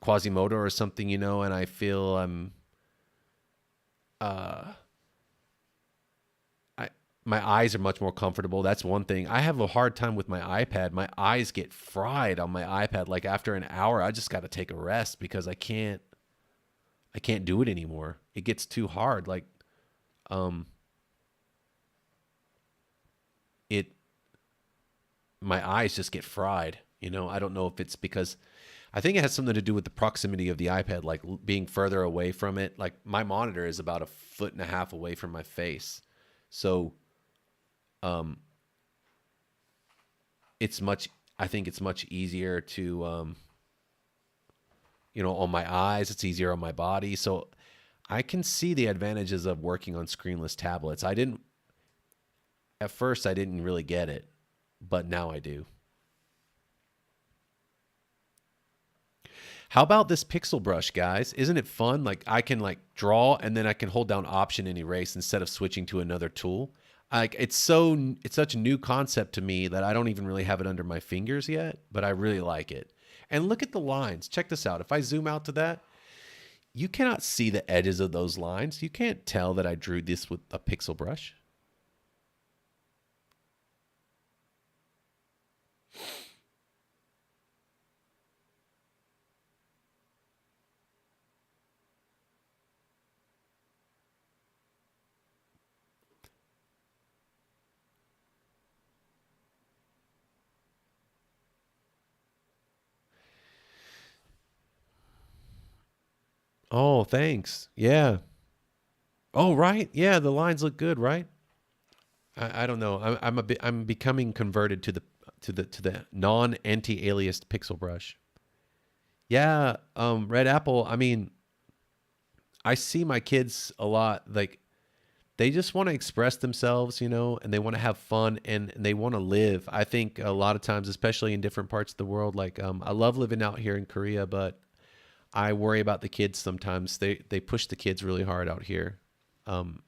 Quasimodo or something, and I feel my eyes are much more comfortable. That's one thing. I have a hard time with my iPad. My eyes get fried on my iPad. Like after an hour, I just got to take a rest because I can't I can't do it anymore. It gets too hard. Like, um, it, my eyes just get fried. You know, I don't know if it's because I think it has something to do with the proximity of the iPad, like being further away from it. Like my monitor is about 1.5 feet away from my face. So, um, I think it's much easier to, on my eyes, it's easier on my body. So I can see the advantages of working on screenless tablets. At first, I didn't really get it, but now I do. How about this pixel brush, guys? Isn't it fun? Like I can like draw and then I can hold down Option and erase instead of switching to another tool. Like it's such a new concept to me that I don't even really have it under my fingers yet, but I really like it. And look at the lines. Check this out. If I zoom out to that, you cannot see the edges of those lines. You can't tell that I drew this with a pixel brush. Oh, thanks. Yeah. Oh, right. Yeah, the lines look good, right? I don't know. I'm becoming converted to the non anti-aliased pixel brush. Yeah, Red Apple. I mean, I see my kids a lot. Like they just want to express themselves, and they want to have fun and they want to live. I think a lot of times, especially in different parts of the world, like I love living out here in Korea, but I worry about the kids sometimes. They push the kids really hard out here. Um,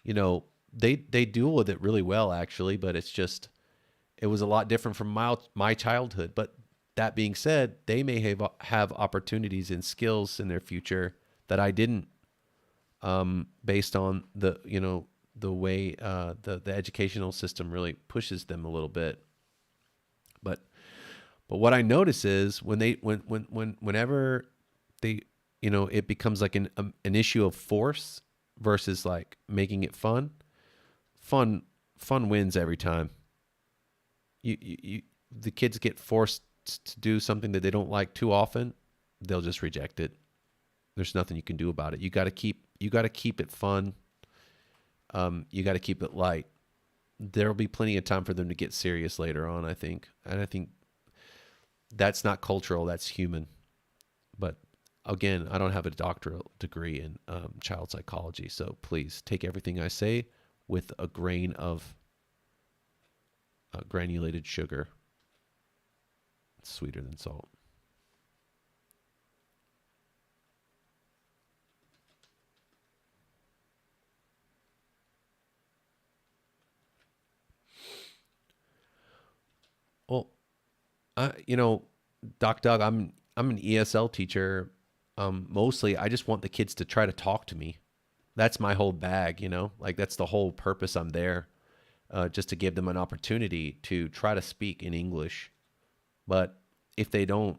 they deal with it really well actually, but it was a lot different from my childhood. But that being said, they may have opportunities and skills in their future that I didn't, based on the way the educational system really pushes them a little bit. But what I notice is whenever they, it becomes like an issue of force versus like making it fun. Fun wins every time. The kids get forced to do something that they don't like too often, they'll just reject it. There's nothing you can do about it. You got to keep it fun. You got to keep it light. There'll be plenty of time for them to get serious later on, I think. And I think that's not cultural, that's human. But again, I don't have a doctoral degree in child psychology, so please take everything I say with a grain of granulated sugar. It's sweeter than salt. Well, Doc Doug, I'm an ESL teacher. Mostly, I just want the kids to try to talk to me. That's my whole bag, like that's the whole purpose. I'm there, just to give them an opportunity to try to speak in English. But if they don't,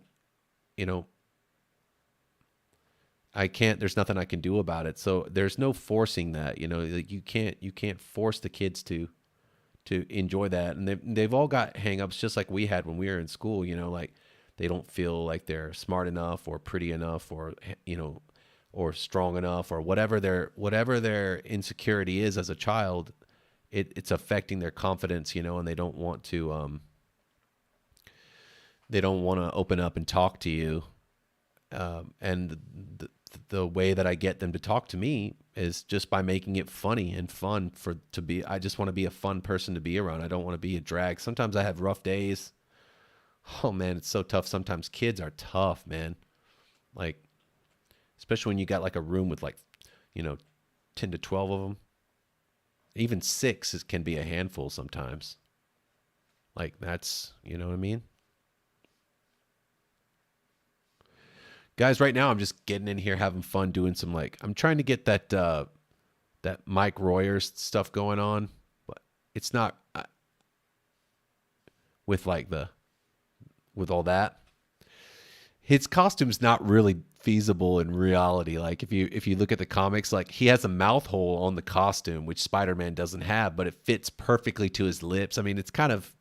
you know, I can't. There's nothing I can do about it. So there's no forcing that. Like you can't force the kids to enjoy that. And they've all got hangups, just like we had when we were in school. Like they don't feel like they're smart enough or pretty enough or or strong enough or whatever their insecurity is as a child. It's affecting their confidence, and they don't want to open up and talk to you. And the way that I get them to talk to me is just by making it funny and fun I just want to be a fun person to be around. I don't want to be a drag. Sometimes I have rough days. Oh man, it's so tough. Sometimes kids are tough, man. Like, especially when you got like a room with like, 10 to 12 of them. Even 6 can be a handful sometimes. Like that's, you know what I mean? Guys, right now I'm just getting in here having fun doing some I'm trying to get that Mike Royer stuff going on, but it's not with all that. his costume's not really feasible in reality. Like if you look at the comics, like he has a mouth hole on the costume, which Spider-Man doesn't have, but it fits perfectly to his lips. I mean, it's kind of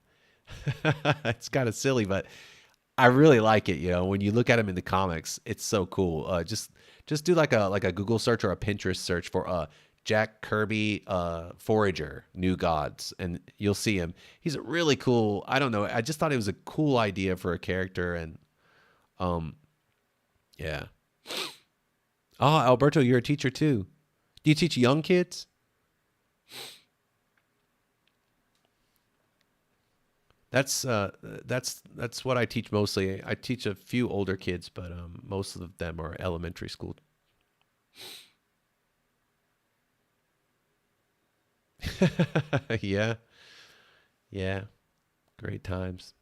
it's kind of silly, but I really like it. You know, when you look at him in the comics, it's so cool. Just do like a Google search or a Pinterest search for Jack Kirby Forager New Gods, and you'll see him. He's a really cool. I don't know. I just thought it was a cool idea for a character, and um, yeah. Oh, Alberto, you're a teacher too. Do you teach young kids? That's what I teach mostly. I teach a few older kids, but most of them are elementary school. Yeah, yeah, great times.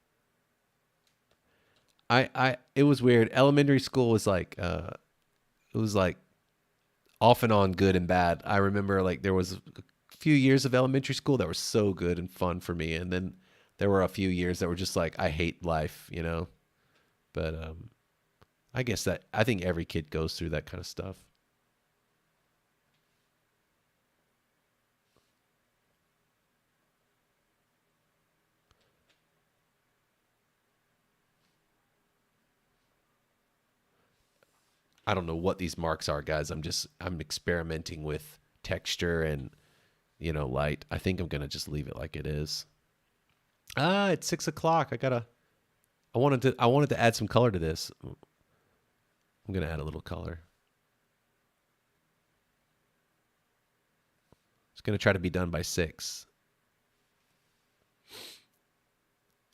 It was weird. Elementary school was like it was like off and on, good and bad. I remember like there was a few years of elementary school that were so good and fun for me, and then there were a few years that were just like I hate life, you know. But I guess that I think every kid goes through that kind of stuff. I don't know what these marks are, guys. I'm experimenting with texture and light. I think I'm gonna just leave it like it is. Ah, it's 6 o'clock. I wanted to add some color to this. I'm gonna add a little color. It's gonna try to be done by 6.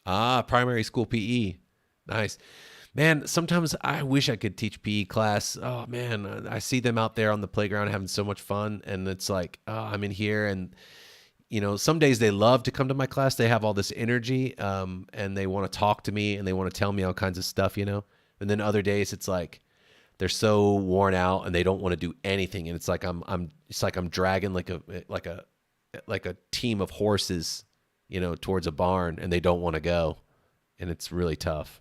Ah, primary school PE. Nice. Man, sometimes I wish I could teach PE class. Oh man, I see them out there on the playground having so much fun, and it's like, oh, I'm in here, and some days they love to come to my class. They have all this energy, and they want to talk to me, and they want to tell me all kinds of stuff. And then other days it's like they're so worn out and they don't want to do anything, and it's like I'm dragging like a team of horses, towards a barn, and they don't want to go, and it's really tough.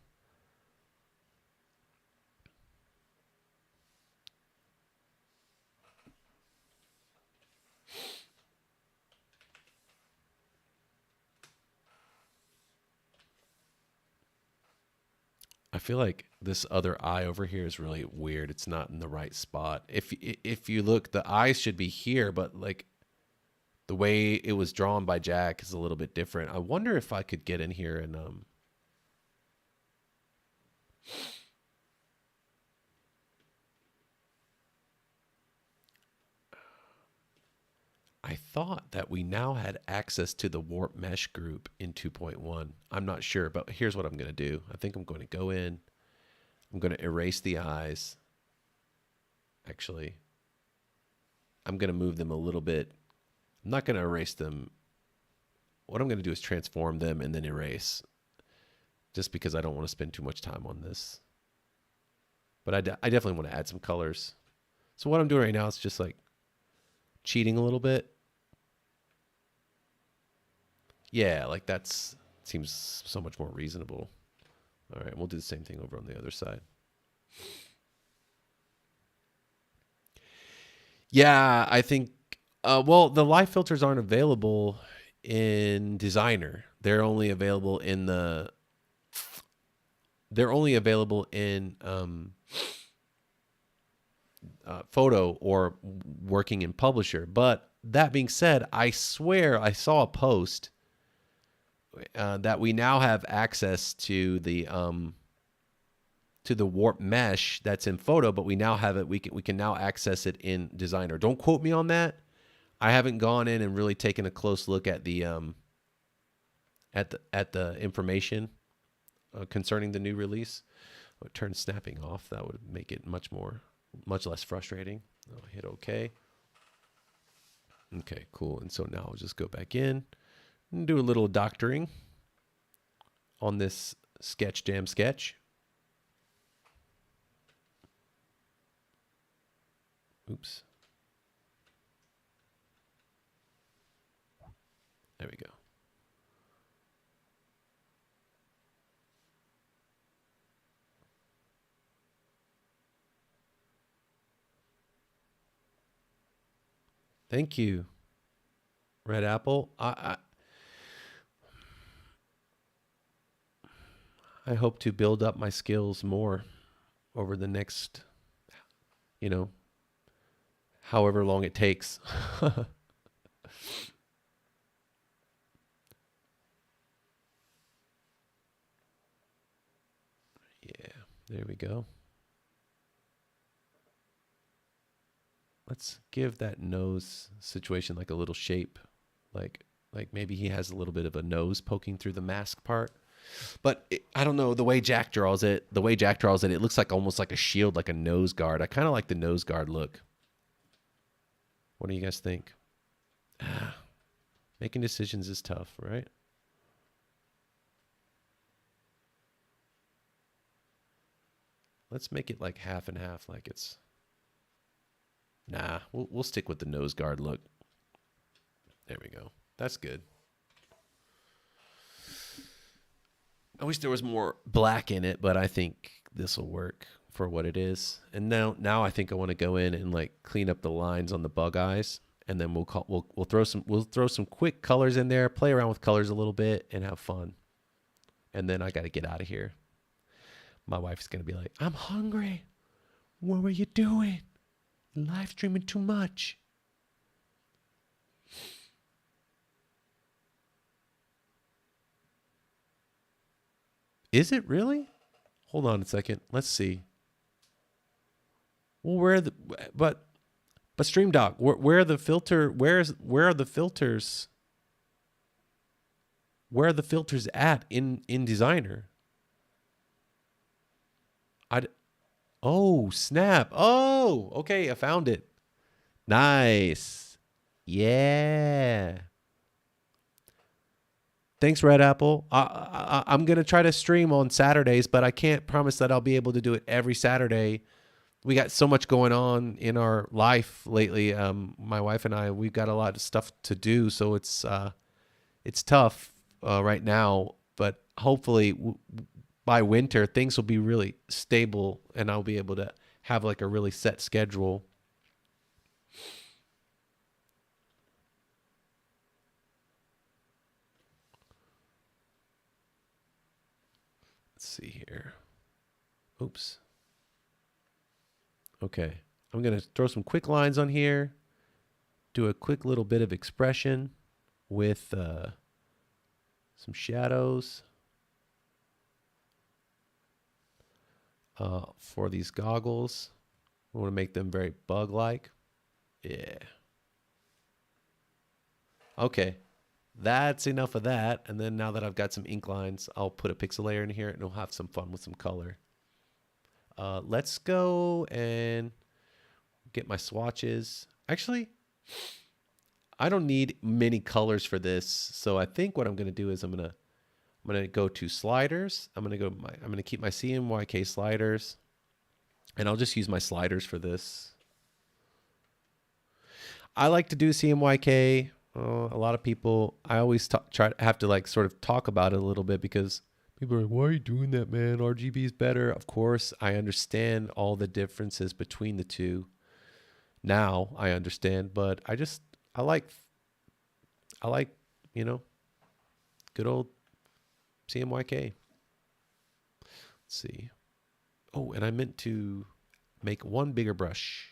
I feel like this other eye over here is really weird. It's not in the right spot. If you look, the eyes should be here, but like the way it was drawn by Jack is a little bit different. I wonder if I could get in here and I thought that we now had access to the warp mesh group in 2.1. I'm not sure, but here's what I'm going to do. I think I'm going to go in. I'm going to erase the eyes. Actually, I'm going to move them a little bit. I'm not going to erase them. What I'm going to do is transform them and then erase, just because I don't want to spend too much time on this. But I definitely want to add some colors. So what I'm doing right now is just like cheating a little bit. Yeah, like that's seems so much more reasonable. All right, we'll do the same thing over on the other side. Yeah, I think. Well, the light filters aren't available in Designer. They're only available in the. They're only available in Photo or working in Publisher. But that being said, I swear I saw a post that we now have access to the warp mesh that's in Photo, but we now have it. We can now access it in Designer. Don't quote me on that. I haven't gone in and really taken a close look at the information concerning the new release. I'll turn snapping off. That would make it much less frustrating. I'll hit OK. Okay, cool. And so now I'll just go back in and do a little doctoring on this sketch jam sketch. Oops. There we go. Thank you, Red Apple. I hope to build up my skills more over the next, you know, however long it takes. Yeah, there we go. Let's give that nose situation like a little shape. Like maybe he has a little bit of a nose poking through the mask part. But I don't know, the way Jack draws it, it looks like almost like a shield, like a nose guard. I kind of like the nose guard look. What do you guys think? Making decisions is tough, right? Let's make it like half and half, like it's... Nah, we'll stick with the nose guard look. There we go. That's good. I wish there was more black in it, but I think this will work for what it is. And now I think I want to go in and like clean up the lines on the bug eyes, and then we'll throw some quick colors in there, play around with colors a little bit, and have fun. And then I got to get out of here. My wife's gonna be like, "I'm hungry. What were you doing? Live streaming too much." Is it really? Hold on a second. Let's see. Well, but StreamDoc, where are the filter? Where are the filters? Where are the filters at in Designer? Oh, snap. Oh, okay, I found it. Nice. Yeah. Thanks, Red Apple. I'm going to try to stream on Saturdays, but I can't promise that I'll be able to do it every Saturday. We got so much going on in our life lately. My wife and I, we've got a lot of stuff to do, so it's tough right now. But hopefully, by winter, things will be really stable, and I'll be able to have like a really set schedule. Let's see here. Oops. Okay. I'm going to throw some quick lines on here. Do a quick little bit of expression with some shadows for these goggles. We want to make them very bug-like. Yeah. Okay. That's enough of that. And then now that I've got some ink lines, I'll put a pixel layer in here and we'll have some fun with some color. Let's go and get my swatches. Actually, I don't need many colors for this. So I think what I'm going to do is I'm going to go to sliders. I'm going to keep my CMYK sliders, and I'll just use my sliders for this. I like to do CMYK. A lot of people, I always have to like sort of talk about it a little bit because people are like, "Why are you doing that, man? RGB is better." Of course, I understand all the differences between the two. Now I understand, but I like, good old CMYK. Let's see. Oh, and I meant to make one bigger brush.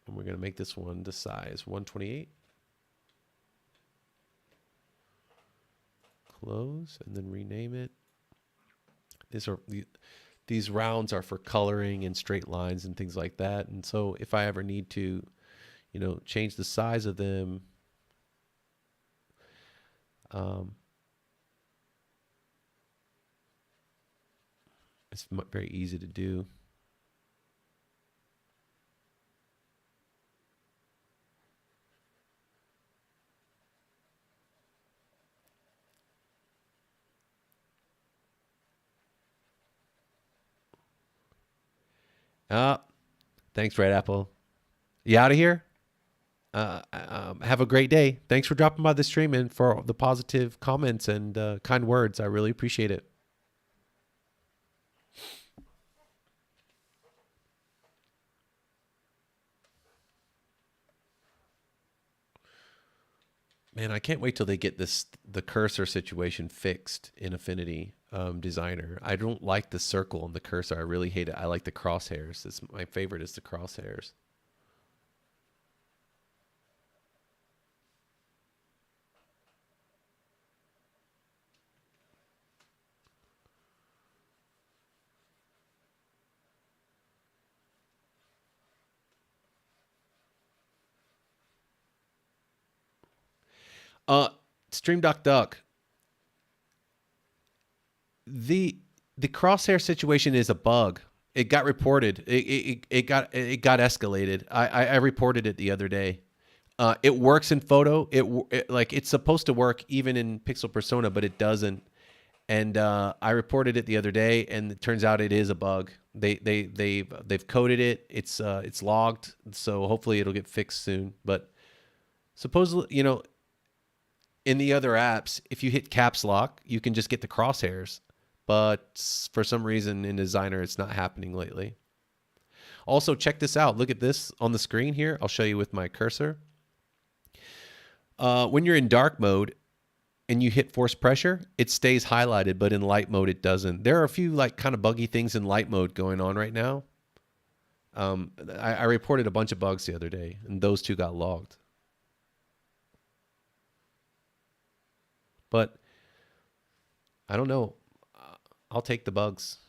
And we're going to make this one the size 128. Close and then rename it. These rounds are for coloring and straight lines and things like that. And so if I ever need to, change the size of them, it's very easy to do. Thanks, Red Apple. You out of here? Have a great day. Thanks for dropping by the stream and for the positive comments and kind words. I really appreciate it. Man, I can't wait till they get the cursor situation fixed in Affinity Designer. I don't like the circle on the cursor. I really hate it. I like the crosshairs. It's my favorite is the crosshairs. Uh, Stream Duck. The the crosshair situation is a bug. It got reported. It got escalated. I reported it the other day. It works in photo. It like it's supposed to work even in Pixel Persona, but it doesn't. And I reported it the other day, and it turns out it is a bug. They've coded it. It's logged, so hopefully it'll get fixed soon. But supposedly, in the other apps, if you hit caps lock, you can just get the crosshairs. But for some reason in Designer, it's not happening lately. Also, check this out. Look at this on the screen here. I'll show you with my cursor. When you're in dark mode and you hit force pressure, it stays highlighted, but in light mode, it doesn't. There are a few like kind of buggy things in light mode going on right now. I reported a bunch of bugs the other day, and those two got logged. But I don't know. I'll take the bugs.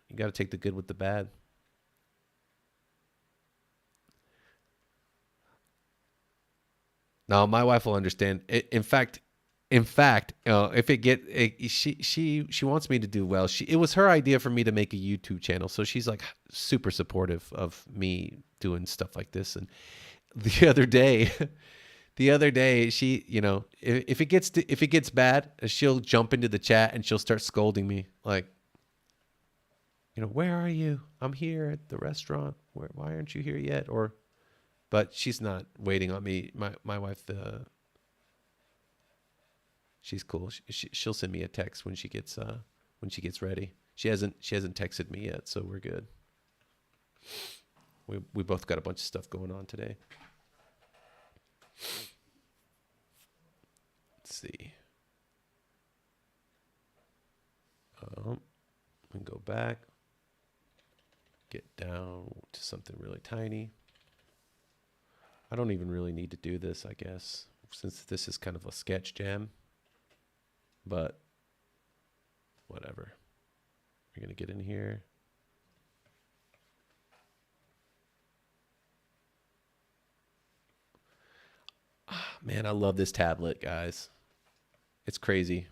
You got to take the good with the bad. Now, my wife will understand. In fact, if she wants me to do well. It was her idea for me to make a YouTube channel, so she's like super supportive of me doing stuff like this. And the other day, she, if it gets bad, she'll jump into the chat and she'll start scolding me like, where are you? I'm here at the restaurant. Why aren't you here yet? But she's not waiting on me. My wife, she's cool. She'll send me a text when she gets ready. She hasn't texted me yet, so we're good. We both got a bunch of stuff going on today. Let's see. And go back. Get down to something really tiny. I don't even really need to do this, I guess, since this is kind of a sketch jam. But whatever. We're going to get in here. Man, I love this tablet, guys. It's crazy.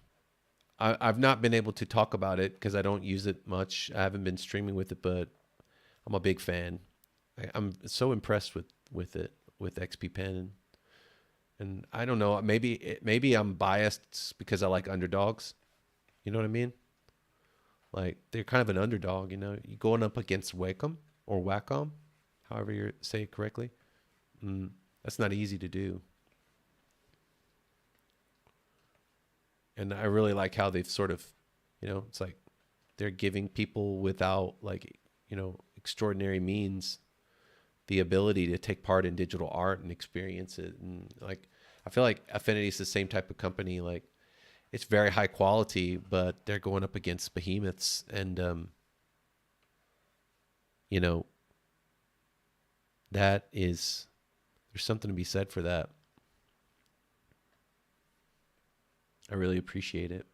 I've not been able to talk about it because I don't use it much. I haven't been streaming with it, but I'm a big fan. I'm so impressed with it, with XP Pen. And I don't know, maybe I'm biased because I like underdogs. You know what I mean? Like, they're kind of an underdog, You're going up against Wacom or Wacom, however you say it correctly. That's not easy to do. And I really like how they've sort of, it's like they're giving people without extraordinary means the ability to take part in digital art and experience it. And like, I feel like Affinity is the same type of company. Like, it's very high quality, but they're going up against behemoths. And, there's something to be said for that. I really appreciate it.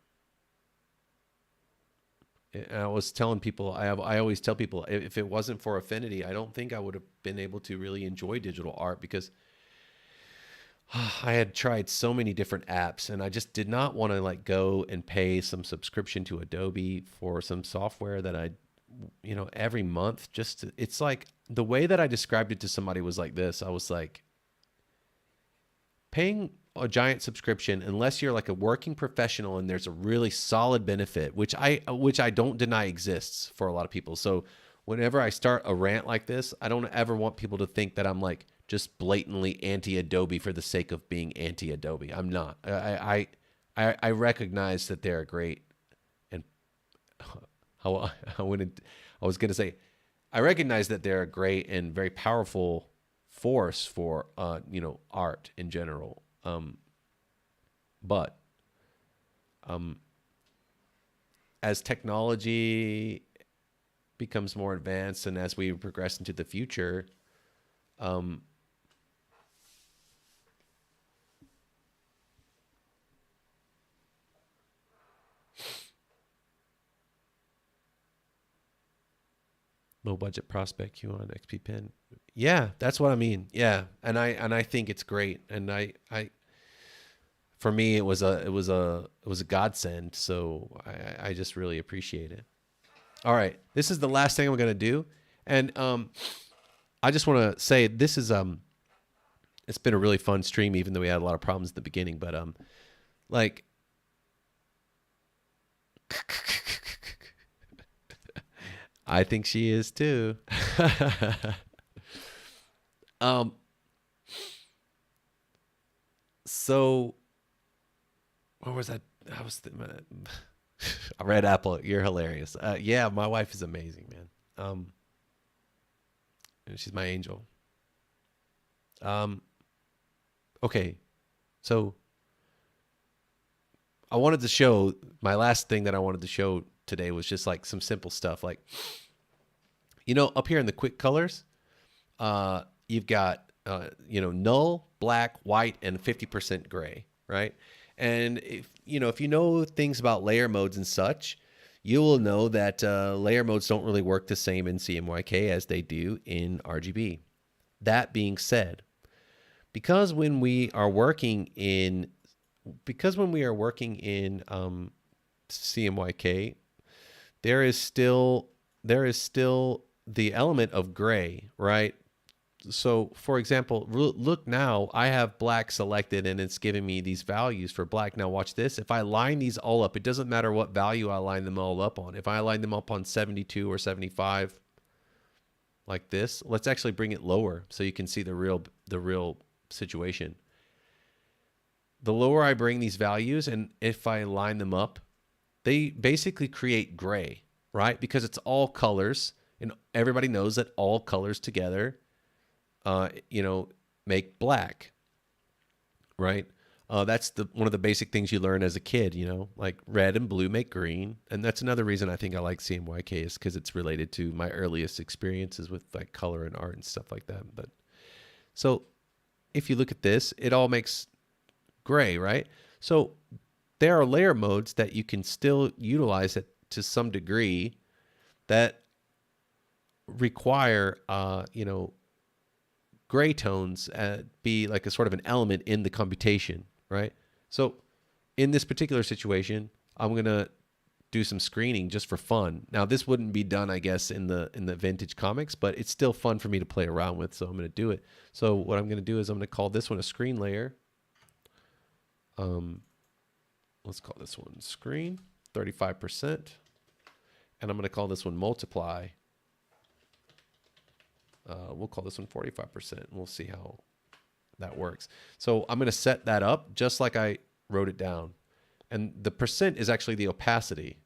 And I was telling people, I always tell people, if it wasn't for Affinity, I don't think I would have been able to really enjoy digital art because I had tried so many different apps and I just did not want to go and pay some subscription to Adobe for some software that I, every month it's like the way that I described it to somebody was like this. I was like, paying a giant subscription, unless you're like a working professional and there's a really solid benefit, which I don't deny exists for a lot of people. So whenever I start a rant like this, I don't ever want people to think that I'm like just blatantly anti-Adobe for the sake of being anti-Adobe. I'm not. I recognize that they're great, and I was gonna say, I recognize that they're a great and very powerful force for art in general. But as technology becomes more advanced and as we progress into the future, low budget prospect Q on XP Pen. Yeah, that's what I mean. Yeah, and I think it's great, and I for me it was a godsend. So I just really appreciate it. All right, this is the last thing I'm gonna do, and I just want to say this is it's been a really fun stream, even though we had a lot of problems at the beginning. But like I think she is too. So what was that? I was Red Apple. You're hilarious. Yeah, my wife is amazing, man. And she's my angel. Okay, so I wanted to show my last thing that I wanted to show today was just like some simple stuff, like up here in the quick colors, you've got null, black, white, and 50% gray, right? And if you know things about layer modes and such, you will know that layer modes don't really work the same in CMYK as they do in RGB. That being said, because when we are working in CMYK, there is still the element of gray, right? So for example, look now, I have black selected and it's giving me these values for black. Now watch this. If I line these all up, it doesn't matter what value I line them all up on. If I line them up on 72 or 75 like this, let's actually bring it lower so you can see the real situation. The lower I bring these values, and if I line them up, they basically create gray, right? Because it's all colors, and everybody knows that all colors together make black, right? That's one of the basic things you learn as a kid, like red and blue make green. And that's another reason I think I like CMYK, is because it's related to my earliest experiences with like color and art and stuff like that. But so if you look at this, it all makes gray, right? So there are layer modes that you can still utilize it to some degree that require, gray tones be like a sort of an element in the computation, right? So in this particular situation, I'm going to do some screening just for fun. Now this wouldn't be done, I guess, in the vintage comics, but it's still fun for me to play around with, so I'm going to do it. So what I'm going to do is I'm going to call this one a screen layer. Let's call this one screen, 35%. And I'm going to call this one multiply. We'll call this one 45%, and we'll see how that works. So I'm going to set that up just like I wrote it down. And the percent is actually the opacity.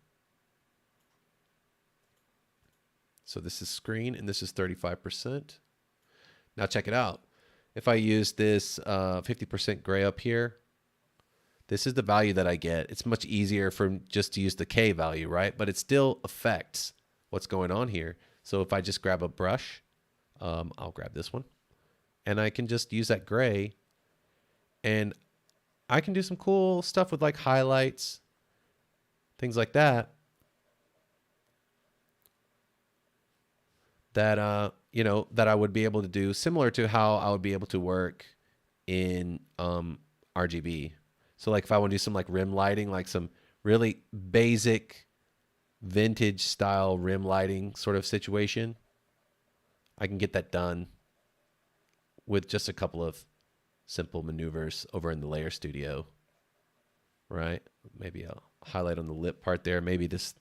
So this is screen, and this is 35%. Now check it out. If I use this 50% gray up here, this is the value that I get. It's much easier for just to use the K value, right? But it still affects what's going on here. So if I just grab a brush, I'll grab this one, and I can just use that gray, and I can do some cool stuff with like highlights, things like that, that I would be able to do similar to how I would be able to work in RGB. So like if I want to do some like rim lighting, like some really basic vintage style rim lighting sort of situation, I can get that done with just a couple of simple maneuvers over in the Layer Studio, right? Maybe I'll highlight on the lip part there. Maybe this,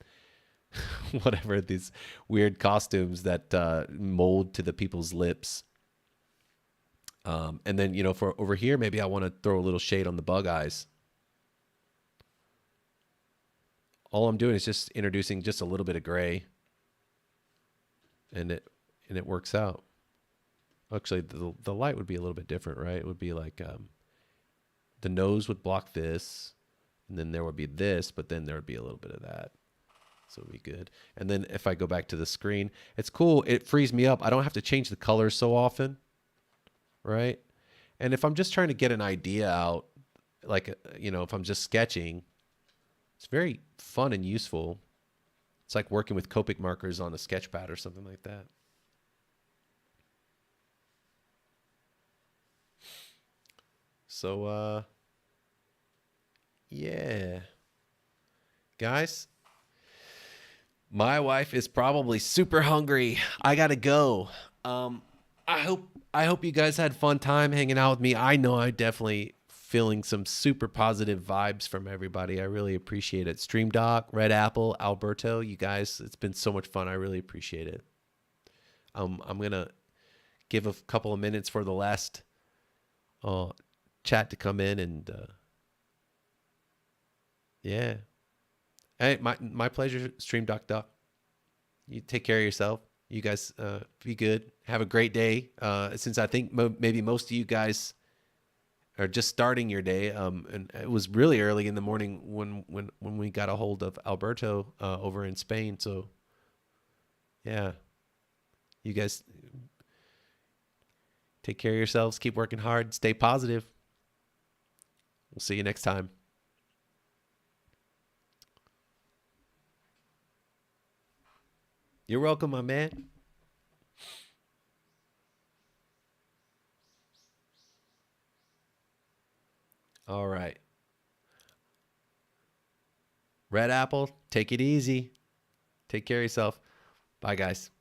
whatever, these weird costumes that mold to the people's lips. And then, for over here, maybe I want to throw a little shade on the bug eyes. All I'm doing is just introducing just a little bit of gray, and it works out. Actually, the light would be a little bit different, right? It would be like the nose would block this, and then there would be this, but then there would be a little bit of that. So it'd be good. And then if I go back to the screen, it's cool. It frees me up. I don't have to change the colors so often, right? And if I'm just trying to get an idea out, like, if I'm just sketching, it's very fun and useful. It's like working with Copic markers on a sketch pad or something like that. So, yeah. Guys, my wife is probably super hungry. I gotta go. I hope you guys had fun time hanging out with me. I know I definitely feeling some super positive vibes from everybody. I really appreciate it. Stream Doc, Red Apple, Alberto, you guys, it's been so much fun. I really appreciate it. I'm gonna give a couple of minutes for the last chat to come in, and yeah. Hey, my pleasure, Stream Doc. You take care of yourself. You guys be good. Have a great day. Since I think maybe most of you guys are just starting your day, and it was really early in the morning when we got a hold of Alberto over in Spain. So yeah, you guys take care of yourselves. Keep working hard. Stay positive. We'll see you next time. You're welcome, my man. All right. Red Apple, take it easy. Take care of yourself. Bye, guys.